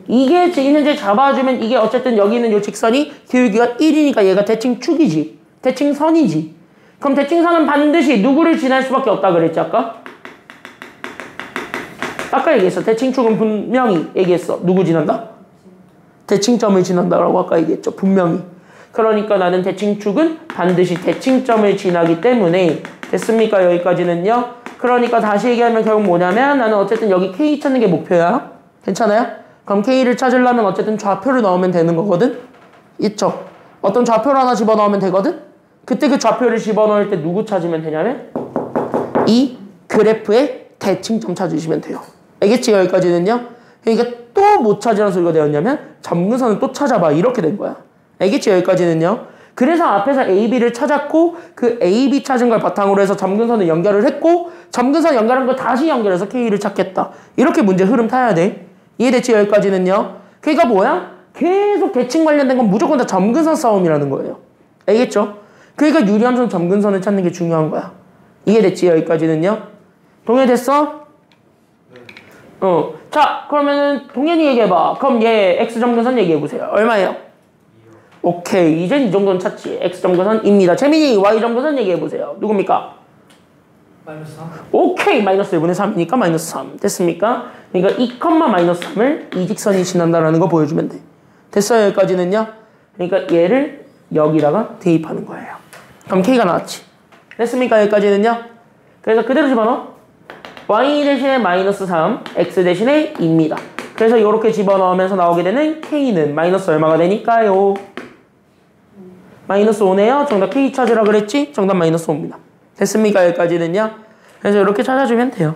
이게 지금 현재 잡아주면 이게 어쨌든 여기 있는 요 직선이 기울기가 1이니까 얘가 대칭축이지. 대칭선이지. 그럼 대칭선은 반드시 누구를 지날 수밖에 없다 그랬지 아까? 아까 얘기했어. 대칭축은 분명히 얘기했어. 누구 지난다? 대칭점을 지난다라고 아까 얘기했죠. 분명히. 그러니까 나는 대칭축은 반드시 대칭점을 지나기 때문에 됐습니까? 여기까지는요. 그러니까 다시 얘기하면 결국 뭐냐면 나는 어쨌든 여기 K 찾는 게 목표야. 괜찮아요? 그럼 K를 찾으려면 어쨌든 좌표를 넣으면 되는 거거든? 있죠? 어떤 좌표를 하나 집어넣으면 되거든? 그때 그 좌표를 집어넣을 때 누구 찾으면 되냐면 이 그래프의 대칭점 찾으시면 돼요. 알겠지? 여기까지는요. 그러니까 또 못 찾으라는 소리가 되었냐면 점근선을 또 찾아봐. 이렇게 된 거야. 알겠지? 여기까지는요. 그래서 앞에서 AB를 찾았고 그 AB 찾은 걸 바탕으로 해서 점근선을 연결을 했고 점근선 연결한 걸 다시 연결해서 K를 찾겠다. 이렇게 문제 흐름 타야 돼. 이해됐지? 여기까지는요. 그러니까 뭐야? 계속 대칭 관련된 건 무조건 다 점근선 싸움이라는 거예요. 알겠죠? 그러니까 유리함선 점근선을 찾는 게 중요한 거야. 이해됐지? 여기까지는요. 동의됐어? 자, 그러면은 동현이 얘기해봐. 그럼 얘 X점근선 얘기해보세요. 얼마예요? 오케이. 이젠 이 정도는 찾지. X점근선입니다. 재민이 Y점근선 얘기해보세요. 누굽니까? 마이너스 3. 오케이. 마이너스 1분의 3이니까 마이너스 3. 됐습니까? 그러니까 2, 마이너스 3을 이 직선이 지난다라는 거 보여주면 돼. 됐어요? 여기까지는요? 그러니까 얘를 여기다가 대입하는 거예요. 그럼 K가 나왔지. 됐습니까? 여기까지는요? 그래서 그대로 집어넣어. y 대신에 마이너스 3, x 대신에 2입니다. 그래서 이렇게 집어넣으면서 나오게 되는 k는 마이너스 얼마가 되니까요? 마이너스 5네요. 정답 k 찾으라 그랬지? 정답 마이너스 5입니다. 됐습니까? 여기까지는요? 그래서 이렇게 찾아주면 돼요.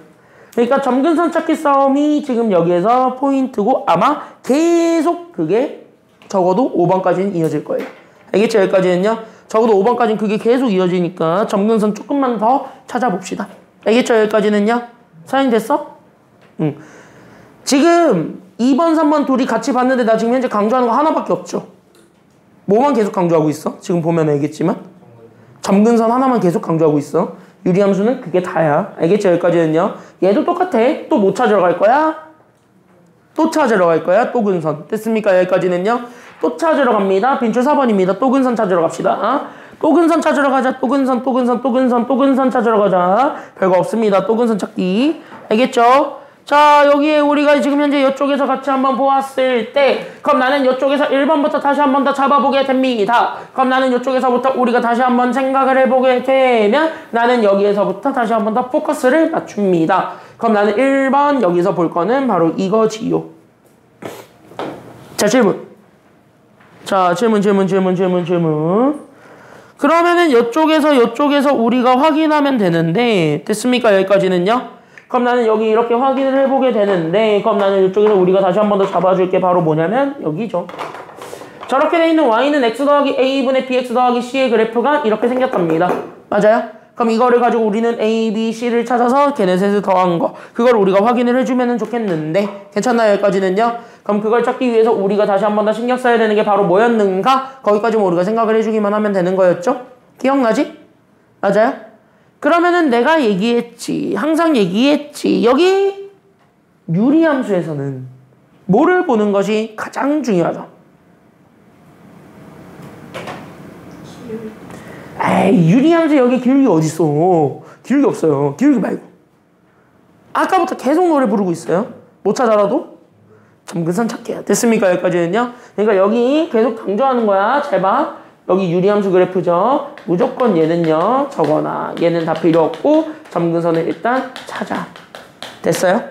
그러니까 점근선 찾기 싸움이 지금 여기에서 포인트고 아마 계속 그게 적어도 5번까지는 이어질 거예요. 알겠죠? 여기까지는요? 적어도 5번까지는 그게 계속 이어지니까 점근선 조금만 더 찾아봅시다. 알겠죠? 여기까지는요? 사인 됐어? 응. 지금 2번, 3번 둘이 같이 봤는데 나 지금 현재 강조하는 거 하나밖에 없죠? 뭐만 계속 강조하고 있어? 지금 보면 알겠지만 점근선 하나만 계속 강조하고 있어. 유리함수는 그게 다야. 알겠죠? 여기까지는요? 얘도 똑같아. 또 뭐 찾으러 갈 거야? 또 찾으러 갈 거야. 또 근선. 됐습니까? 여기까지는요? 또 찾으러 갑니다. 빈출 4번입니다. 또 근선 찾으러 갑시다. 또 근선 찾으러 가자. 또 근선 찾으러 가자. 별거 없습니다. 또 근선 찾기. 알겠죠? 자, 여기에 우리가 지금 현재 이쪽에서 같이 한번 보았을 때 그럼 나는 이쪽에서 1번부터 다시 한번 더 잡아보게 됩니다. 그럼 나는 이쪽에서부터 우리가 다시 한번 생각을 해보게 되면 나는 여기에서부터 다시 한번 더 포커스를 맞춥니다. 그럼 나는 1번 여기서 볼 거는 바로 이거지요. 자, 질문. 자, 질문. 그러면은 이쪽에서 우리가 확인하면 되는데 됐습니까? 여기까지는요? 그럼 나는 여기 이렇게 확인을 해보게 되는데 그럼 나는 이쪽에서 우리가 다시 한 번 더 잡아줄 게 바로 뭐냐면 여기죠. 저렇게 돼 있는 y는 x 더하기 a분의 bx 더하기 c의 그래프가 이렇게 생겼답니다. 맞아요? 그럼 이거를 가지고 우리는 a, b, c를 찾아서 걔네 셋을 더한 거 그걸 우리가 확인을 해주면 좋겠는데 괜찮나요? 여기까지는요? 그럼 그걸 찾기 위해서 우리가 다시 한 번 더 신경 써야 되는 게 바로 뭐였는가? 거기까지만 우리가 생각을 해주기만 하면 되는 거였죠? 기억나지? 맞아요? 그러면은 내가 얘기했지. 항상 얘기했지. 여기 유리함수에서는 뭐를 보는 것이 가장 중요하죠? 에이, 유리함수 여기 기울기 어딨어? 기울기 없어요. 기울기 말고. 아까부터 계속 노래 부르고 있어요. 못 찾아라도? 점근선 찾기야. 됐습니까? 여기까지는요. 그러니까 여기 계속 강조하는 거야. 잘 봐. 여기 유리함수 그래프죠. 무조건 얘는요. 저거나 얘는 다 필요 없고 점근선을 일단 찾아. 됐어요?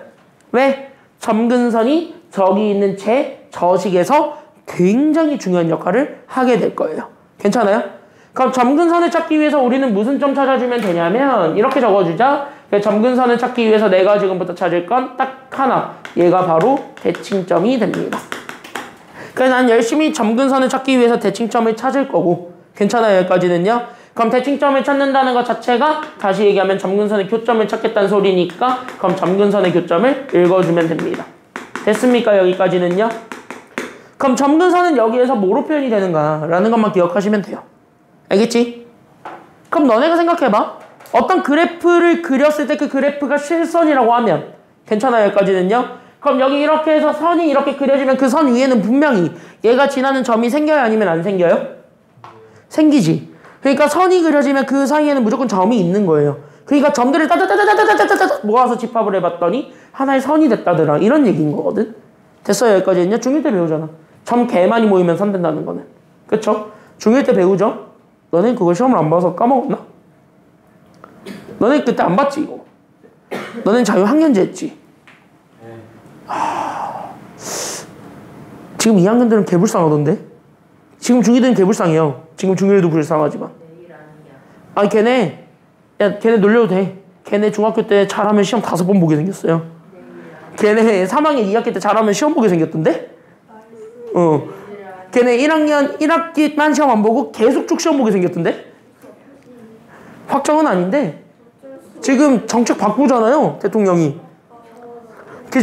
왜? 점근선이 저기 있는 제 저식에서 굉장히 중요한 역할을 하게 될 거예요. 괜찮아요? 그럼 점근선을 찾기 위해서 우리는 무슨 점 찾아주면 되냐면 이렇게 적어주자. 점근선을 찾기 위해서 내가 지금부터 찾을 건 딱 하나. 얘가 바로 대칭점이 됩니다. 그래서 난 열심히 점근선을 찾기 위해서 대칭점을 찾을 거고. 괜찮아요? 여기까지는요. 그럼 대칭점을 찾는다는 것 자체가 다시 얘기하면 점근선의 교점을 찾겠다는 소리니까 그럼 점근선의 교점을 읽어주면 됩니다. 됐습니까? 여기까지는요. 그럼 점근선은 여기에서 뭐로 표현이 되는가 라는 것만 기억하시면 돼요. 알겠지? 그럼 너네가 생각해봐. 어떤 그래프를 그렸을 때 그 그래프가 실선이라고 하면 괜찮아요? 여기까지는요. 그럼 여기 이렇게 해서 선이 이렇게 그려지면 그 선 위에는 분명히 얘가 지나는 점이 생겨요? 아니면 안 생겨요? 생기지. 그러니까 선이 그려지면 그 사이에는 무조건 점이 있는 거예요. 그러니까 점들을 따다다다다다다다다 모아서 집합을 해봤더니 하나의 선이 됐다더라. 이런 얘기인 거거든. 됐어요? 여기까지는요. 중1 때 배우잖아. 점 개 많이 모이면 선 된다는 거는. 그쵸? 중1 때 배우죠? 너네 그걸 시험을 안 봐서 까먹었나? 너네 그때 안 봤지 이거? 너넨 자유학년제 했지? 지금 2학년들은 개불쌍하던데? 지금 중2들은 개불쌍해요. 지금 중1도 불쌍하지만. 아니 걔네 놀려도 돼. 걔네 중학교 때 잘하면 시험 5번 보게 생겼어요. 걔네 3학년 2학기 때 잘하면 시험 보게 생겼던데? 걔네 1학년 1학기만 시험 안 보고 계속 쭉 시험 보게 생겼던데? 확정은 아닌데 지금 정책 바꾸잖아요. 대통령이.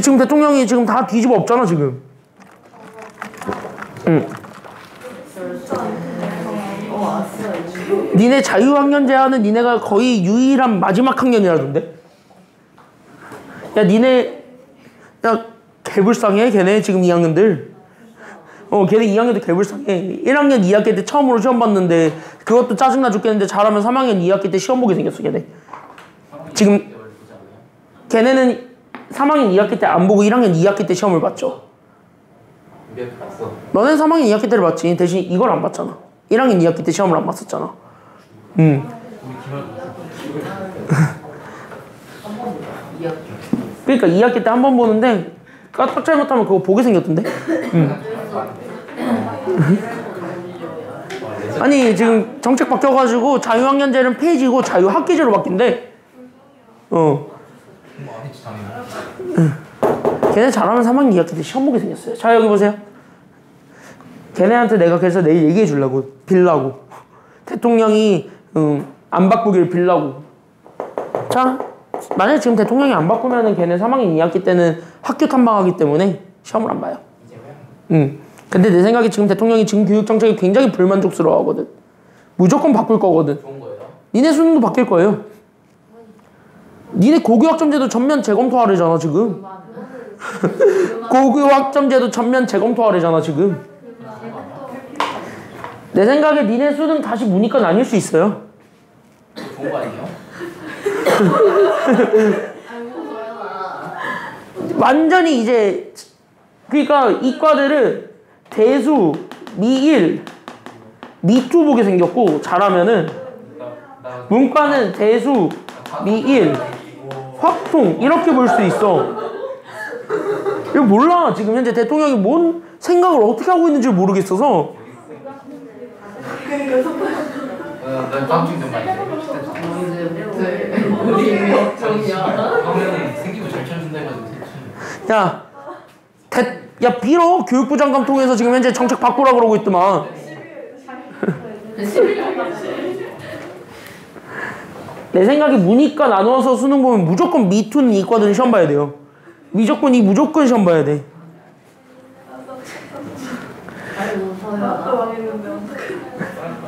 지금 대통령이 지금 다 뒤집어 엎잖아 지금. 니네 자유학년제 하는 니네가 거의 유일한 마지막 학년이라던데? 야 니네 야 개불쌍해 걔네 지금 2학년들. 걔네 2학년도 개불쌍해. 1학년 2학기 때 처음으로 시험 봤는데 그것도 짜증나 죽겠는데 잘하면 3학년 2학기 때 시험 보게 생겼어 걔네. 지금 걔네는 3학년 2학기 때 안 보고 1학년 2학기 때 시험을 봤죠. 너는 3학년 2학기 때를 봤지. 대신 이걸 안 봤잖아. 1학년 2학기 때 시험을 안 봤었잖아. 그러니까 2학기 때 한 번 보는데 딱 잘못하면 그거 보게 생겼던데? 아니 지금 정책 바뀌어가지고 자유학년제는 폐지고 자유학기제로 바뀐대. 걔네 잘하면 3학년 2학기 때 시험 보게 생겼어요. 자 여기 보세요. 걔네한테 내가 그래서 내일 얘기해 주려고 빌라고 대통령이 안 바꾸길 빌라고. 자 만약에 지금 대통령이 안 바꾸면은 걔네 3학년 2학기 때는 학교 탐방하기 때문에 시험을 안 봐요. 근데 내 생각에 지금 대통령이 지금 교육 정책이 굉장히 불만족스러워 하거든. 무조건 바꿀 거거든. 좋은 거예요? 니네 수능도 바뀔 거예요. 니네 고교학점제도 전면 재검토하래잖아 지금. 고교학점제도 전면 재검토하래잖아 지금. 내 생각에 니네 수능 다시 문이과 나뉠 수 있어요. 좋은 거 아니에요? 완전히 이제 그러니까 이과들은 대수, 미1, 미2 보게 생겼고 잘하면은 문과는 대수, 미1, 확통 이렇게 볼 수 있어. 이거 몰라. 지금 현재 대통령이 뭔 생각을 어떻게 하고 있는지 모르겠어서. 난 다음 중 좀 많이 그러면 생기부 잘 쳐준다 해가지고 야 빌어. 교육부 장관 통해서 지금 현재 정책 바꾸라 그러고 있더만. 내 생각에 문이과 나누어서 수능 보면 무조건 미투는 이과들은 시험 봐야 돼요. 무조건 시험 봐야 돼.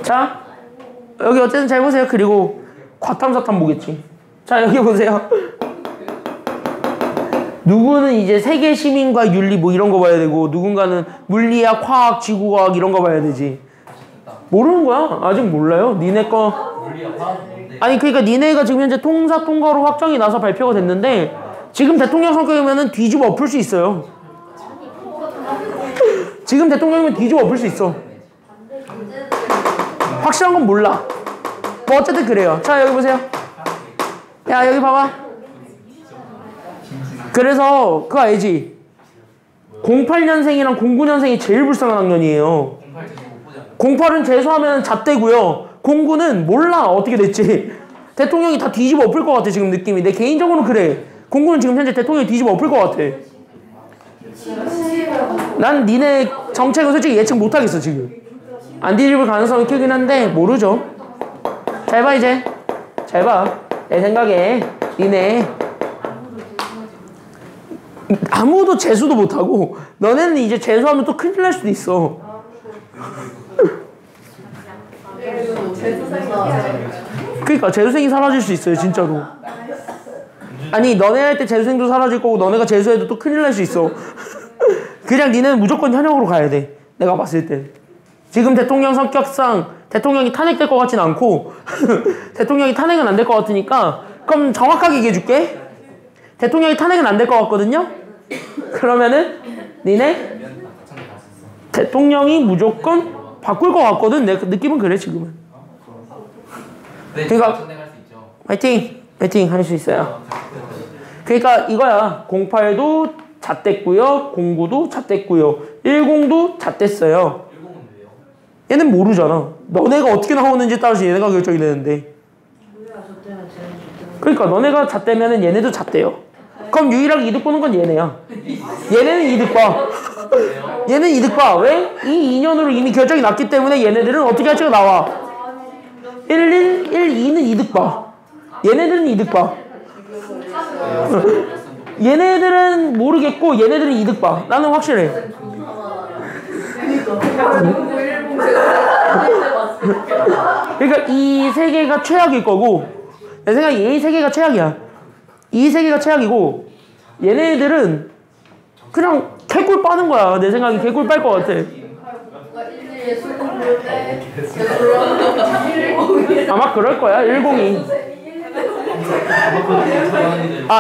자 여기 어쨌든 잘 보세요. 그리고 과탐사탐 보겠지. 자 여기 보세요. 누구는 이제 세계 시민과 윤리 뭐 이런 거 봐야 되고 누군가는 물리학, 화학, 지구과학 이런 거 봐야 되지. 모르는 거야. 아직 몰라요. 니네 거. 아니 그러니까 니네가 지금 현재 통사 통과로 확정이 나서 발표가 됐는데 지금 대통령 성격이면은 뒤집어 엎을 수 있어요. 지금 대통령이면 뒤집어 엎을 수 있어. 확실한 건 몰라. 뭐 어쨌든 그래요. 자 여기 보세요. 야 여기 봐봐. 그래서 그거 알지? 08년생이랑 09년생이 제일 불쌍한 학년이에요. 08은 재수하면 잣대고요. 09는 몰라 어떻게 됐지. 대통령이 다 뒤집어 엎을 것 같아 지금 느낌이. 내 개인적으로는 그래. 09는 지금 현재 대통령이 뒤집어 엎을 것 같아. 난 니네 정책은 솔직히 예측 못하겠어 지금. 안 뒤집을 가능성이 크긴 한데 모르죠. 잘 봐 이제. 잘 봐. 내 생각에 니네 아무도 재수도 못하고 너네는 이제 재수하면 또 큰일 날 수도 있어. 그러니까 재수생이 사라질 수 있어요 진짜로. 아니 너네 할 때 재수생도 사라질 거고 너네가 재수해도 또 큰일 날 수 있어. 그냥 니네는 무조건 현역으로 가야 돼. 내가 봤을 때 지금 대통령 성격상 대통령이 탄핵될 것 같진 않고 대통령이 탄핵은 안 될 것 같으니까 그럼 정확하게 얘기해줄게. 대통령이 탄핵은 안 될 것 같거든요. 그러면은 니네 대통령이 무조건 바꿀 것 같거든. 내 느낌은 그래 지금은. 그러니까 화이팅! 화이팅 할 수 있어요. 그러니까 이거야. 08도 잣됐고요. 09도 잣됐고요. 10도 잣됐어요. 얘는 모르잖아. 너네가 어떻게 나오는지 따라서 얘네가 결정이 되는데. 그러니까 너네가 잣되면은 얘네도 잣대요. 그럼 유일하게 이득 보는 건 얘네야. 얘네는 이득 봐. 얘는 이득 봐. 왜? 이 2년으로 이미 결정이 났기 때문에 얘네들은 어떻게 할지가 나와. 1, 2는 이득 봐. 얘네들은 이득 봐. 얘네들은 모르겠고 얘네들은 이득 봐. 나는 확실해. 그러니까 이 세 개가 최악일 거고 내 생각에 이 세 개가 최악이야. 이 세 개가 최악이고 얘네들은 그냥 개꿀 빠는 거야. 내 생각에 개꿀 빨 것 같아. 아마 그럴 거야. 102.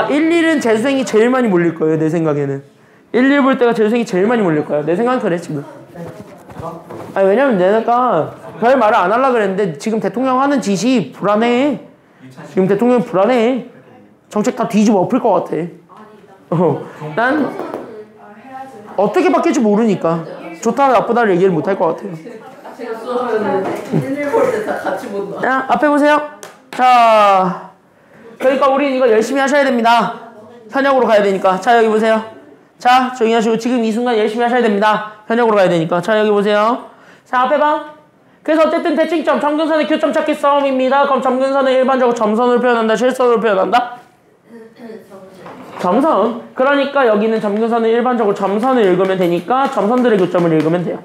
1, 1은 재수생이 제일 많이 몰릴 거예요. 내 생각에는 1, 1 볼 때가 재수생이 제일 많이 몰릴 거야. 내 생각은 그래 지금. 왜냐면 내가 별 말을 안 하려고 그랬는데 지금 대통령 하는 짓이 불안해. 지금 대통령이 불안해. 정책 다 뒤집어 엎을 것 같아. 난 어떻게 바뀔지 모르니까 좋다 나쁘다를 얘기를 못 할 것 같아요. 자, 앞에 보세요. 자, 그러니까 우린 이거 열심히 하셔야 됩니다. 현역으로 가야 되니까. 자, 여기 보세요. 자, 조용히 하시고 지금 이 순간 열심히 하셔야 됩니다. 현역으로 가야 되니까. 자, 여기 보세요. 자, 앞에 봐. 그래서 어쨌든 대칭점, 점근선의 교점 찾기 싸움입니다. 그럼 점근선을 일반적으로 점선으로 표현한다, 실선으로 표현한다? 점선. 그러니까 여기는 점근선을 일반적으로 점선을 읽으면 되니까 점선들의 교점을 읽으면 돼요.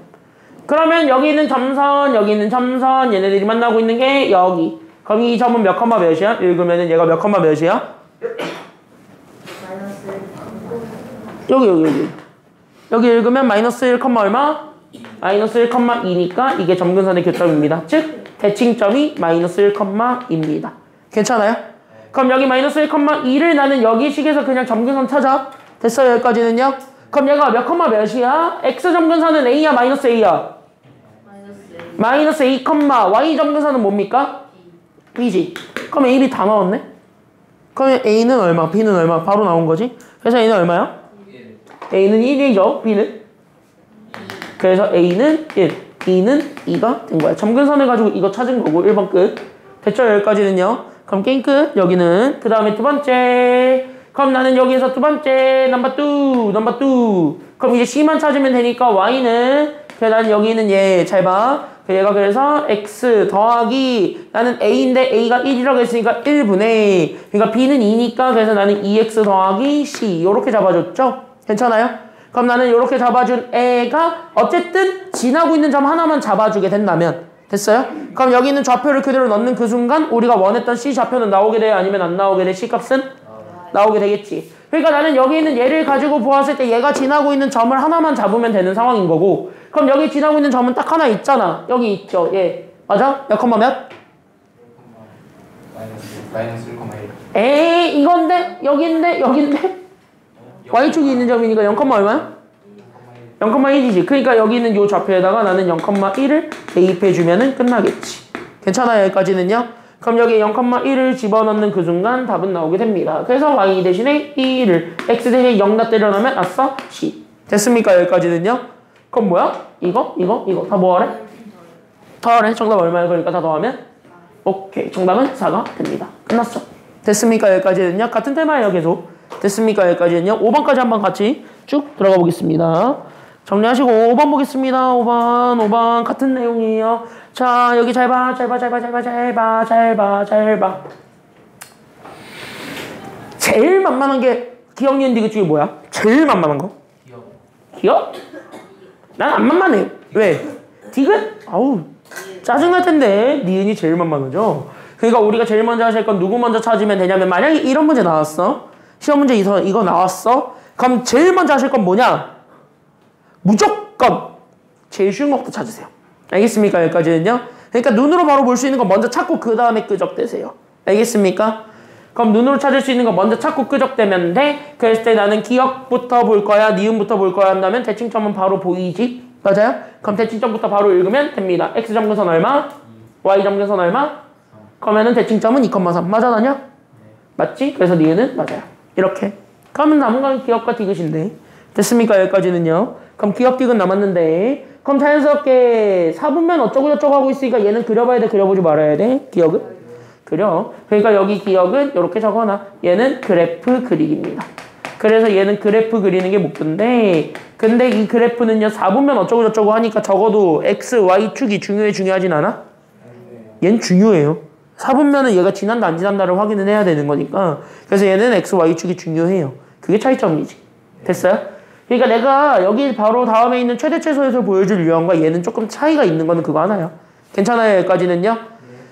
그러면 여기는 점선, 여기는 점선, 얘네들이 만나고 있는 게 여기. 그럼 이 점은 몇 컴마 몇이야? 읽으면은 얘가 몇 컴마 몇이야? 여기. 여기 읽으면 마이너스 1, 얼마? 마이너스 1, 2니까 이게 점근선의 교점입니다. 즉 대칭점이 마이너스 1,2입니다. 괜찮아요? 그럼 여기 마이너스 1,2를 나는 여기 식에서 그냥 점근선 찾아. 됐어요 여기까지는요? 그럼 얘가 몇 컴마 몇이야? x 점근선은 a야 마이너스 a야? 마이너스 a, y 점근선은 뭡니까? b지. 그럼 a, b 다 나왔네? 그럼 a는 얼마? b는 얼마? 바로 나온 거지? 그래서 a는 얼마야? a는 1이죠. b는? 그래서 a는 1, b는 2가 된 거야. 점근선을 가지고 이거 찾은 거고 1번 끝. 됐죠? 여기까지는요. 그럼 게임 끝. 여기는 그 다음에 두 번째. 그럼 나는 여기에서 두 번째 넘버 2. 그럼 이제 c만 찾으면 되니까 y는 나는 여기는 얘 잘 봐. 얘가 그래서 x 더하기 나는 a인데 a가 1이라고 했으니까 1분의 그러니까 b는 2니까 그래서 나는 2x 더하기 c 요렇게 잡아줬죠? 괜찮아요? 그럼 나는 이렇게 잡아준 애가 어쨌든 지나고 있는 점 하나만 잡아주게 된다면 됐어요? 그럼 여기 있는 좌표를 그대로 넣는 그 순간 우리가 원했던 C 좌표는 나오게 돼요? 아니면 안 나오게 돼? C 값은? 나오게 되겠지. 그러니까 나는 여기 있는 얘를 가지고 보았을 때 얘가 지나고 있는 점을 하나만 잡으면 되는 상황인 거고 그럼 여기 지나고 있는 점은 딱 하나 있잖아. 여기 있죠. 얘. 맞아? 몇 컴마 몇? 마이너스 1,1. 에이 이건데? 여기인데? Y축이 있는 점이니까 0, 얼마야? 0,1이지. 그러니까 여기 있는 요 좌표에다가 나는 0,1을 대입해주면은 끝나겠지. 괜찮아요, 여기까지는요? 그럼 여기 0,1을 집어넣는 그 순간 답은 나오게 됩니다. 그래서 y 대신에 1을 x 대신에 0다 때려넣으면 아싸 10. 됐습니까? 여기까지는요? 그럼 뭐야? 이거 다 뭐하래? 더하래. 정답 얼마야? 그러니까 다 더하면? 오케이. 정답은 4가 됩니다. 끝났어. 됐습니까? 여기까지는요? 같은 테마예요, 계속. 됐습니까? 여기까지는요? 5번까지 한번 같이 쭉 들어가 보겠습니다. 정리하시고 5번 보겠습니다. 5번 같은 내용이에요. 자, 여기 잘 봐. 제일 만만한 게 기억, 니은, 디귿 중에 뭐야? 제일 만만한 거? 기억? 난 안 만만해. 왜? 디귿? 아우 짜증날 텐데. 니은이 제일 만만하죠. 그러니까 우리가 제일 먼저 하실 건 누구 먼저 찾으면 되냐면, 만약에 이런 문제 나왔어. 시험 문제 이거 나왔어. 그럼 제일 먼저 하실 건 뭐냐? 무조건 제일 쉬운 것부터 찾으세요. 알겠습니까? 여기까지는요. 그러니까 눈으로 바로 볼 수 있는 거 먼저 찾고 그 다음에 끄적대세요. 알겠습니까? 그럼 눈으로 찾을 수 있는 거 먼저 찾고 끄적대면 돼. 그랬을 때 나는 기억부터 볼 거야, 니은부터 볼 거야 한다면 대칭점은 바로 보이지? 맞아요? 그럼 대칭점부터 바로 읽으면 됩니다. x점근선 얼마? y점근선 얼마? 그러면은 대칭점은 2,3. 맞아나냐? 맞지? 그래서 니은은 맞아요. 이렇게. 그러면 남은 건 기억과 디귿인데. 됐습니까? 여기까지는요. 그럼 기억, 디귿 남았는데, 그럼 자연스럽게 4분면 어쩌고 저쩌고 하고 있으니까 얘는 그려봐야 돼, 그려보지 말아야 돼? 기억은? 그려. 그러니까 여기 기억은 이렇게 적어놔. 얘는 그래프 그리기입니다. 그래서 얘는 그래프 그리는 게 목표인데, 근데 이 그래프는요 4분면 어쩌고 저쩌고 하니까 적어도 x, y축이 중요하진 않아? 얘는 중요해요. 4분면은 얘가 지난다 안 지난다를 확인을 해야 되는 거니까. 그래서 얘는 x, y축이 중요해요. 그게 차이점이지. 됐어요? 그러니까 내가 여기 바로 다음에 있는 최대 최소에서 보여줄 유형과 얘는 조금 차이가 있는 거는 그거 하나요. 괜찮아요? 여기까지는요?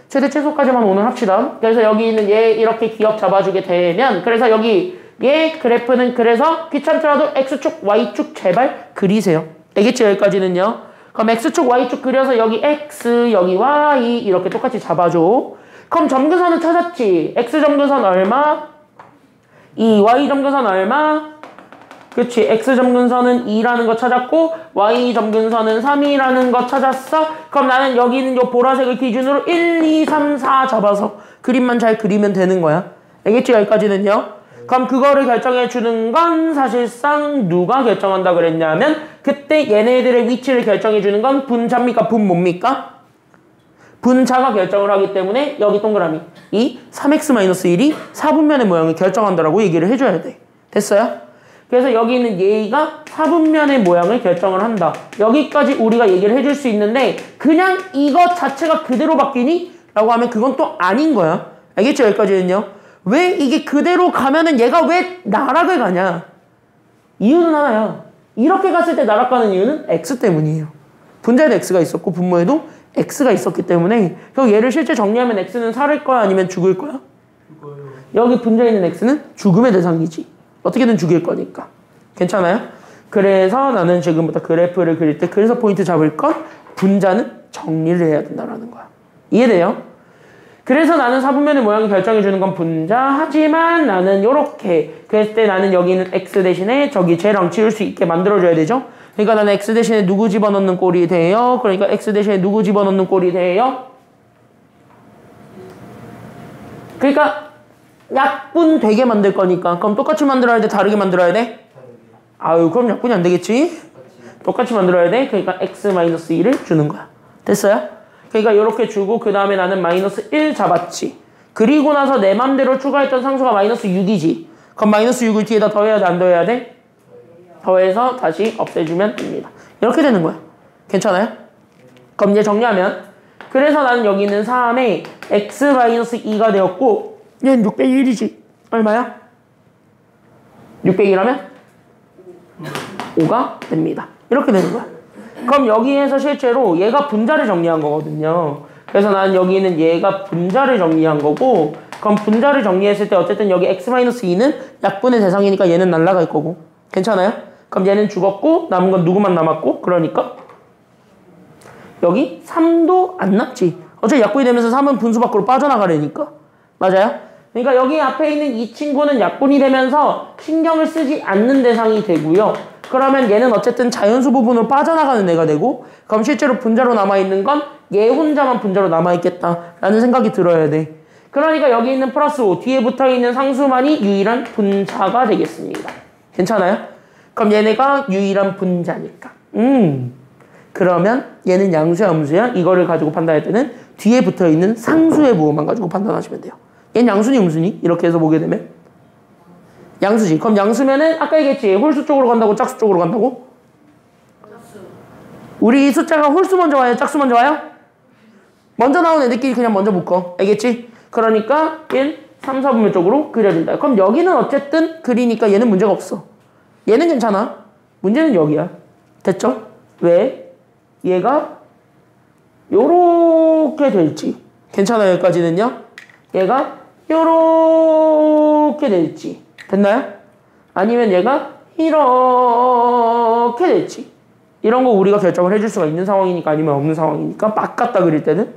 최대 최소까지만 오늘 합시다. 그래서 여기 있는 얘 이렇게 기억 잡아주게 되면, 그래서 여기 얘 그래프는, 그래서 귀찮더라도 x축, y축 제발 그리세요. 알겠죠? 여기까지는요. 그럼 x축, y축 그려서 여기 x, 여기 y 이렇게 똑같이 잡아줘. 그럼 점근선은 찾았지. x점근선 얼마? 2, y점근선 얼마? 그치. x점근선은 2라는 거 찾았고 y점근선은 3이라는 거 찾았어. 그럼 나는 여기 있는 요 보라색을 기준으로 1, 2, 3, 4 잡아서 그림만 잘 그리면 되는 거야. 알겠지? 여기까지는요. 그럼 그거를 결정해 주는 건 사실상 누가 결정한다 그랬냐면, 그때 얘네들의 위치를 결정해 주는 건 분자입니까? 분 뭡니까? 분자가 결정을 하기 때문에 여기 동그라미 이 3x-1이 4분면의 모양을 결정한다라고 얘기를 해줘야 돼. 됐어요? 그래서 여기 있는 얘가 4분면의 모양을 결정을 한다. 여기까지 우리가 얘기를 해줄 수 있는데, 그냥 이것 자체가 그대로 바뀌니? 라고 하면 그건 또 아닌 거야. 알겠죠? 여기까지는요. 왜 이게 그대로 가면은 얘가 왜 나락을 가냐? 이유는 하나야. 이렇게 갔을 때 나락 가는 이유는 x 때문이에요. 분자에도 x가 있었고 분모에도 x가 있었기 때문에. 그럼 얘를 실제 정리하면 x는 살을 거야 아니면 죽을 거야? 죽어요. 여기 분자에 있는 x는 죽음의 대상이지. 어떻게든 죽일 거니까. 괜찮아요? 그래서 나는 지금부터 그래프를 그릴 때 그래서 포인트 잡을 건 분자는 정리를 해야 된다는 거야. 이해돼요? 그래서 나는 4분면의 모양을 결정해주는 건 분자. 하지만 나는 요렇게 그랬을 때 나는 여기 있는 x 대신에 저기 쟤랑 지울 수 있게 만들어줘야 되죠? 그러니까 나는 x 대신에 누구 집어넣는 꼴이 돼요? 그러니까 x 대신에 누구 집어넣는 꼴이 돼요? 그러니까 약분 되게 만들 거니까. 그럼 똑같이 만들어야 돼? 다르게 만들어야 돼? 아유, 그럼 약분이 안 되겠지? 똑같이 만들어야 돼? 그러니까 x-1을 주는 거야. 됐어요? 그러니까 이렇게 주고 그 다음에 나는 -1 잡았지. 그리고 나서 내 맘대로 추가했던 상수가 -6이지. 그럼 -6을 뒤에다 더해야 돼? 안 더해야 돼? 더해서 다시 없애주면 됩니다. 이렇게 되는 거야. 괜찮아요? 그럼 이제 정리하면, 그래서 나는 여기 있는 3에 x-2가 되었고 얘는 601이지. 얼마야? 601하면 5가 됩니다. 이렇게 되는 거야. 그럼 여기에서 실제로 얘가 분자를 정리한 거거든요. 그래서 나는 여기 있는 얘가 분자를 정리한 거고, 그럼 분자를 정리했을 때 어쨌든 여기 x-2는 약분의 대상이니까 얘는 날아갈 거고. 괜찮아요? 그럼 얘는 죽었고 남은 건 누구만 남았고, 그러니까 여기 3도 안 남지. 어차피 약분이 되면서 3은 분수 밖으로 빠져나가려니까. 맞아요? 그러니까 여기 앞에 있는 이 친구는 약분이 되면서 신경을 쓰지 않는 대상이 되고요. 그러면 얘는 어쨌든 자연수 부분으로 빠져나가는 애가 되고 그럼 실제로 분자로 남아있는 건 얘 혼자만 분자로 남아있겠다라는 생각이 들어야 돼. 그러니까 여기 있는 플러스 5 뒤에 붙어있는 상수만이 유일한 분자가 되겠습니다. 괜찮아요? 그럼 얘네가 유일한 분자니까. 그러면 얘는 양수야 음수야? 이거를 가지고 판단할 때는 뒤에 붙어있는 상수의 부호만 가지고 판단하시면 돼요. 얘는 양수니 음수니? 이렇게 해서 보게 되면 양수지. 그럼 양수면은 아까 얘기했지. 홀수 쪽으로 간다고 짝수 쪽으로 간다고? 짝수. 우리 숫자가 홀수 먼저 와요? 짝수 먼저 와요? 먼저 나온 애들끼리 그냥 먼저 묶어. 알겠지? 그러니까 1, 3, 4분면 쪽으로 그려진다. 그럼 여기는 어쨌든 그리니까 얘는 문제가 없어. 얘는 괜찮아. 문제는 여기야. 됐죠? 왜? 얘가 요렇게 될지. 괜찮아요? 여기까지는요? 얘가 요렇게 될지. 됐나요? 아니면 얘가 이렇게 될지. 이런 거 우리가 결정을 해줄 수가 있는 상황이니까 아니면 없는 상황이니까 막 갖다 그릴 때는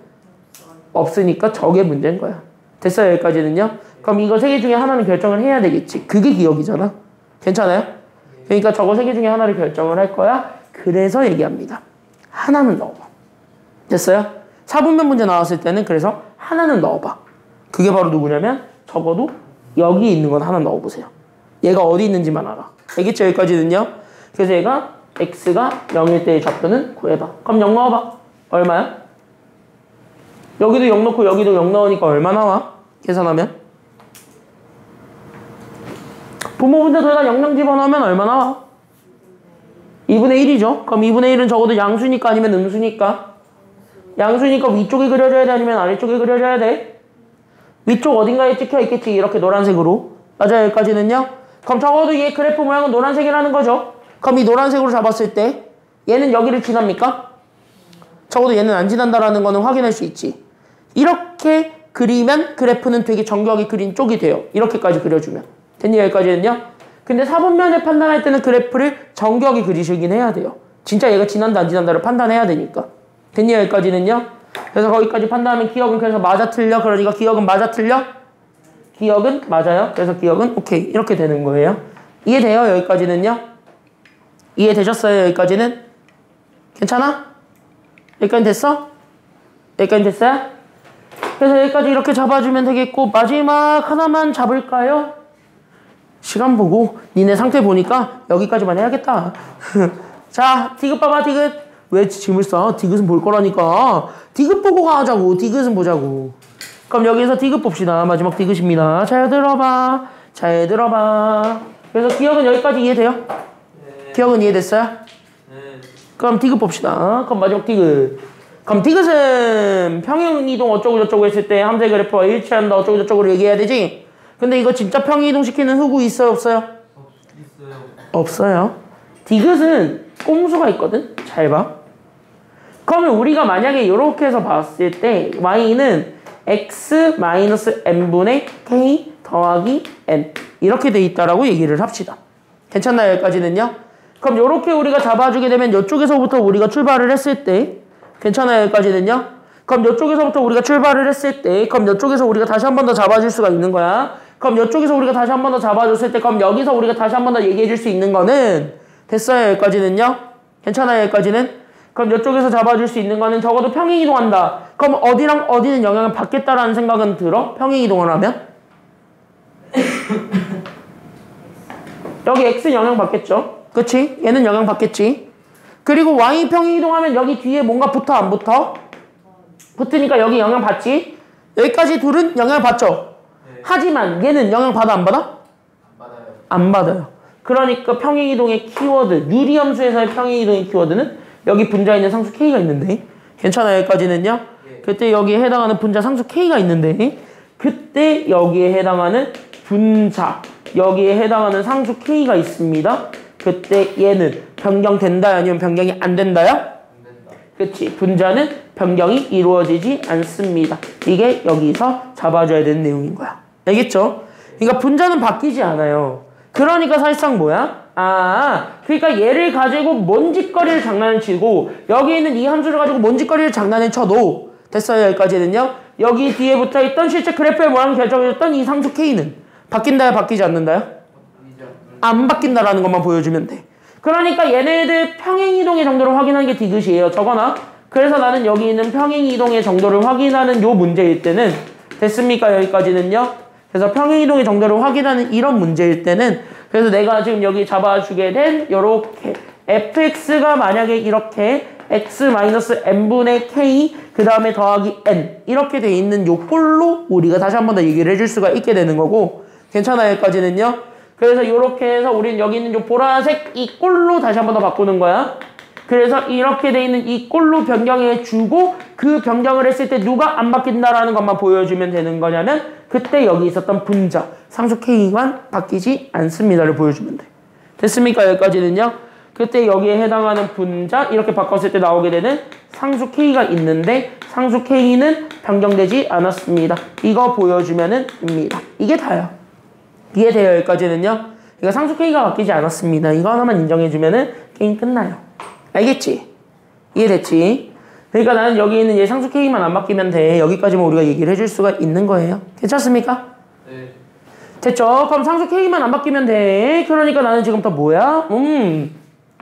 없으니까 저게 문제인 거야. 됐어요? 여기까지는요? 그럼 이거 세 개 중에 하나는 결정을 해야 되겠지. 그게 기억이잖아. 괜찮아요? 그러니까 저거 세 개 중에 하나를 결정을 할 거야. 그래서 얘기합니다. 하나는 넣어봐. 됐어요? 4분면 문제 나왔을 때는 그래서 하나는 넣어봐. 그게 바로 누구냐면 적어도 여기 있는 건 하나 넣어보세요. 얘가 어디 있는지만 알아. 알겠죠? 여기까지는요? 그래서 얘가 x가 0일 때의 좌표는 구해봐. 그럼 0 넣어봐. 얼마야? 여기도 0 넣고 여기도 0 넣으니까 얼마 나와? 계산하면? 분모 분자에다 0 집어넣으면 얼마 나와? 2분의 1이죠? 그럼 2분의 1은 적어도 양수니까 아니면 음수니까? 양수니까 위쪽에 그려져야 돼 아니면 아래쪽에 그려져야 돼? 위쪽 어딘가에 찍혀 있겠지. 이렇게 노란색으로. 맞아요? 여기까지는요? 그럼 적어도 얘 그래프 모양은 노란색이라는 거죠. 그럼 이 노란색으로 잡았을 때 얘는 여기를 지납니까? 적어도 얘는 안 지난다라는 거는 확인할 수 있지. 이렇게 그리면 그래프는 되게 정교하게 그린 쪽이 돼요. 이렇게까지 그려주면. 됐니? 여기까지는요? 근데 4분면을 판단할 때는 그래프를 정교하게 그리시긴 해야 돼요. 진짜 얘가 지난다 안 지난다를 판단해야 되니까. 됐니? 여기까지는요? 그래서 거기까지 판단하면 기억은 그래서 맞아 틀려. 그러니까 기억은 맞아 틀려? 기억은 맞아요. 그래서 기억은 오케이. 이렇게 되는 거예요. 이해돼요? 여기까지는요? 이해되셨어요? 여기까지는? 괜찮아? 여기까지 됐어? 여기까지 됐어요? 그래서 여기까지 이렇게 잡아주면 되겠고 마지막 하나만 잡을까요? 시간 보고 니네 상태 보니까 여기까지만 해야겠다. 자, 디귿 봐봐. 디귿. 왜 짐을 싸? 디귿은 볼 거라니까. 디귿 보고 가자고. 디귿은 보자고. 그럼 여기서 디귿 봅시다. 마지막 디귿입니다. 잘 들어봐. 잘 들어봐. 그래서 기억은 여기까지 이해돼요? 네. 기억은 이해됐어요? 네. 그럼 디귿 봅시다. 그럼 마지막 디귿. 그럼 디귿은 평행이동 어쩌고 저쩌고 했을 때 함수의 그래프와 일치한다 어쩌고 저쩌고를 얘기해야 되지? 근데 이거 진짜 평행이동 시키는 흙우 있어요? 없어요? 있어요. 없어요. 디귿은 꼼수가 있거든? 잘 봐. 그러면 우리가 만약에 이렇게 해서 봤을 때 y는 x-n분의 k 더하기 n 이렇게 돼 있다라고 얘기를 합시다. 괜찮나요? 여기까지는요? 그럼 이렇게 우리가 잡아주게 되면 이쪽에서부터 우리가 출발을 했을 때 괜찮아요? 여기까지는요? 그럼 이쪽에서부터 우리가 출발을 했을 때 그럼 이쪽에서 우리가 다시 한 번 더 잡아줄 수가 있는 거야. 그럼 이쪽에서 우리가 다시 한 번 더 잡아줬을 때 그럼 여기서 우리가 다시 한 번 더 얘기해 줄 수 있는 거는 됐어요? 여기까지는요? 괜찮아요? 여기까지는? 그럼 이쪽에서 잡아줄 수 있는 거는 적어도 평행이동한다. 그럼 어디랑 어디는 영향을 받겠다라는 생각은 들어? 평행이동을 하면? 여기 X는 영향 받겠죠? 그치? 얘는 영향 받겠지? 그리고 Y 평행이동하면 여기 뒤에 뭔가 붙어 안 붙어? 붙으니까 여기 영향 받지? 여기까지 둘은 영향을 받죠? 네. 하지만 얘는 영향 받아 안 받아? 안 받아요. 안 받아요. 그러니까 평행이동의 키워드, 유리함수에서의 평행이동의 키워드는 여기 분자에 있는 상수 K가 있는데 괜찮아요? 여기까지는요? 예. 그때 여기에 해당하는 분자 상수 K가 있는데 그때 여기에 해당하는 분자, 여기에 해당하는 상수 K가 있습니다. 그때 얘는 변경된다 아니면 변경이 안 된다요? 안 된다. 그치. 분자는 변경이 이루어지지 않습니다. 이게 여기서 잡아줘야 되는 내용인 거야. 알겠죠? 그러니까 분자는 바뀌지 않아요. 그러니까 사실상 뭐야? 그러니까 얘를 가지고 뭔 짓거리를 장난을 치고 여기 있는 이 함수를 가지고 뭔 짓거리를 장난을 쳐도 됐어요. 여기까지는요. 여기 뒤에 붙어있던 실제 그래프의 모양을 결정해줬던 이 상수 K는 바뀐다요? 바뀌지 않는다요? 안 바뀐다라는 것만 보여주면 돼. 그러니까 얘네들 평행이동의 정도를 확인하는 게 디귿이에요. 적어놔. 그래서 나는 여기 있는 평행이동의 정도를 확인하는 요 문제일 때는 됐습니까? 여기까지는요. 그래서 평행이동의 정도를 확인하는 이런 문제일 때는 그래서 내가 지금 여기 잡아주게 된 요렇게 fx가 만약에 이렇게 x-n분의 k 그 다음에 더하기 n 이렇게 돼 있는 요 꼴로 우리가 다시 한 번 더 얘기를 해줄 수가 있게 되는 거고 괜찮아요? 여기까지는요. 그래서 요렇게 해서 우리는 여기 있는 요 보라색 이 꼴로 다시 한 번 더 바꾸는 거야. 그래서 이렇게 돼 있는 이 꼴로 변경해 주고 그 변경을 했을 때 누가 안 바뀐다라는 것만 보여주면 되는 거냐면 그때 여기 있었던 분자 상수 k만 바뀌지 않습니다를 보여주면 돼. 됐습니까? 여기까지는요. 그때 여기에 해당하는 분자 이렇게 바꿨을 때 나오게 되는 상수 k가 있는데 상수 k는 변경되지 않았습니다. 이거 보여주면은 됩니다. 이게 다요. 이해돼요? 여기까지는요. 그러니까 상수 k가 바뀌지 않았습니다. 이거 하나만 인정해주면은 게임 끝나요. 알겠지? 이해됐지? 그러니까 나는 여기 있는 얘 상수 k만 안 바뀌면 돼. 여기까지만 우리가 얘기를 해줄 수가 있는 거예요. 괜찮습니까? 네. 됐죠? 그럼 상수 k만 안 바뀌면 돼. 그러니까 나는 지금부터 뭐야?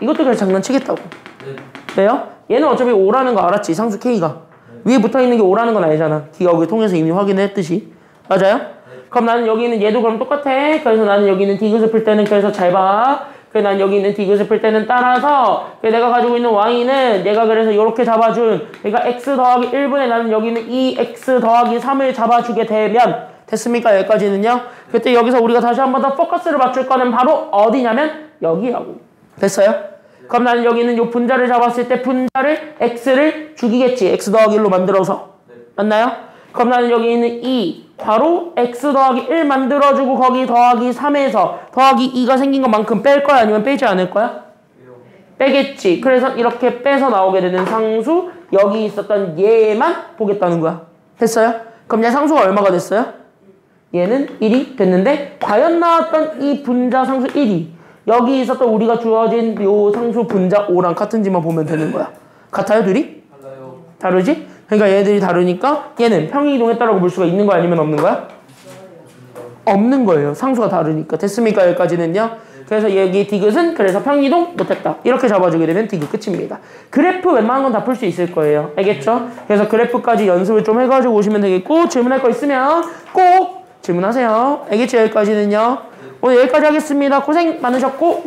이것도 그냥 장난치겠다고. 네. 왜요? 얘는 어차피 5라는 거 알았지? 상수 k가. 위에 붙어있는 게 5라는 건 아니잖아. 기억을 통해서 이미 확인했듯이. 맞아요? 그럼 나는 여기 있는 얘도 그럼 똑같아. 그래서 나는 여기 있는 디귿을 풀 때는 그래서 잘 봐. 그래서 난 여기 있는 디귿을 풀 때는 따라서 내가 가지고 있는 y는 내가 그래서 이렇게 잡아준 그러니까 x 더하기 1분에 나는 여기 있는 2x 더하기 3을 잡아주게 되면 됐습니까? 여기까지는요. 그때 여기서 우리가 다시 한 번 더 포커스를 맞출 거는 바로 어디냐면 여기라고. 됐어요? 그럼 나는 여기 있는 요 분자를 잡았을 때 분자를 x를 죽이겠지. x 더하기 1로 만들어서. 맞나요? 그럼 나는 여기 있는 2 바로 x 더하기 1 만들어주고 거기 더하기 3에서 더하기 2가 생긴 것만큼 뺄 거야? 아니면 빼지 않을 거야? 빼겠지. 그래서 이렇게 빼서 나오게 되는 상수 여기 있었던 얘만 보겠다는 거야. 됐어요? 그럼 얘 상수가 얼마가 됐어요? 얘는 1이 됐는데 과연 나왔던 이 분자 상수 1이 여기 있었던 우리가 주어진 요 상수 분자 5랑 같은지만 보면 되는 거야. 같아요 둘이? 달라요. 다르지? 그러니까 얘들이 다르니까 얘는 평행이동했다라고 볼 수가 있는 거야? 아니면 없는 거야? 없는 거예요. 상수가 다르니까. 됐습니까? 여기까지는요. 그래서 여기 디귿은 그래서 평행이동 못했다. 이렇게 잡아주게 되면 디귿 끝입니다. 그래프 웬만한 건 다 풀 수 있을 거예요. 알겠죠? 그래서 그래프까지 연습을 좀 해가지고 오시면 되겠고 질문할 거 있으면 꼭 질문하세요. 알겠죠? 여기까지는요. 오늘 여기까지 하겠습니다. 고생 많으셨고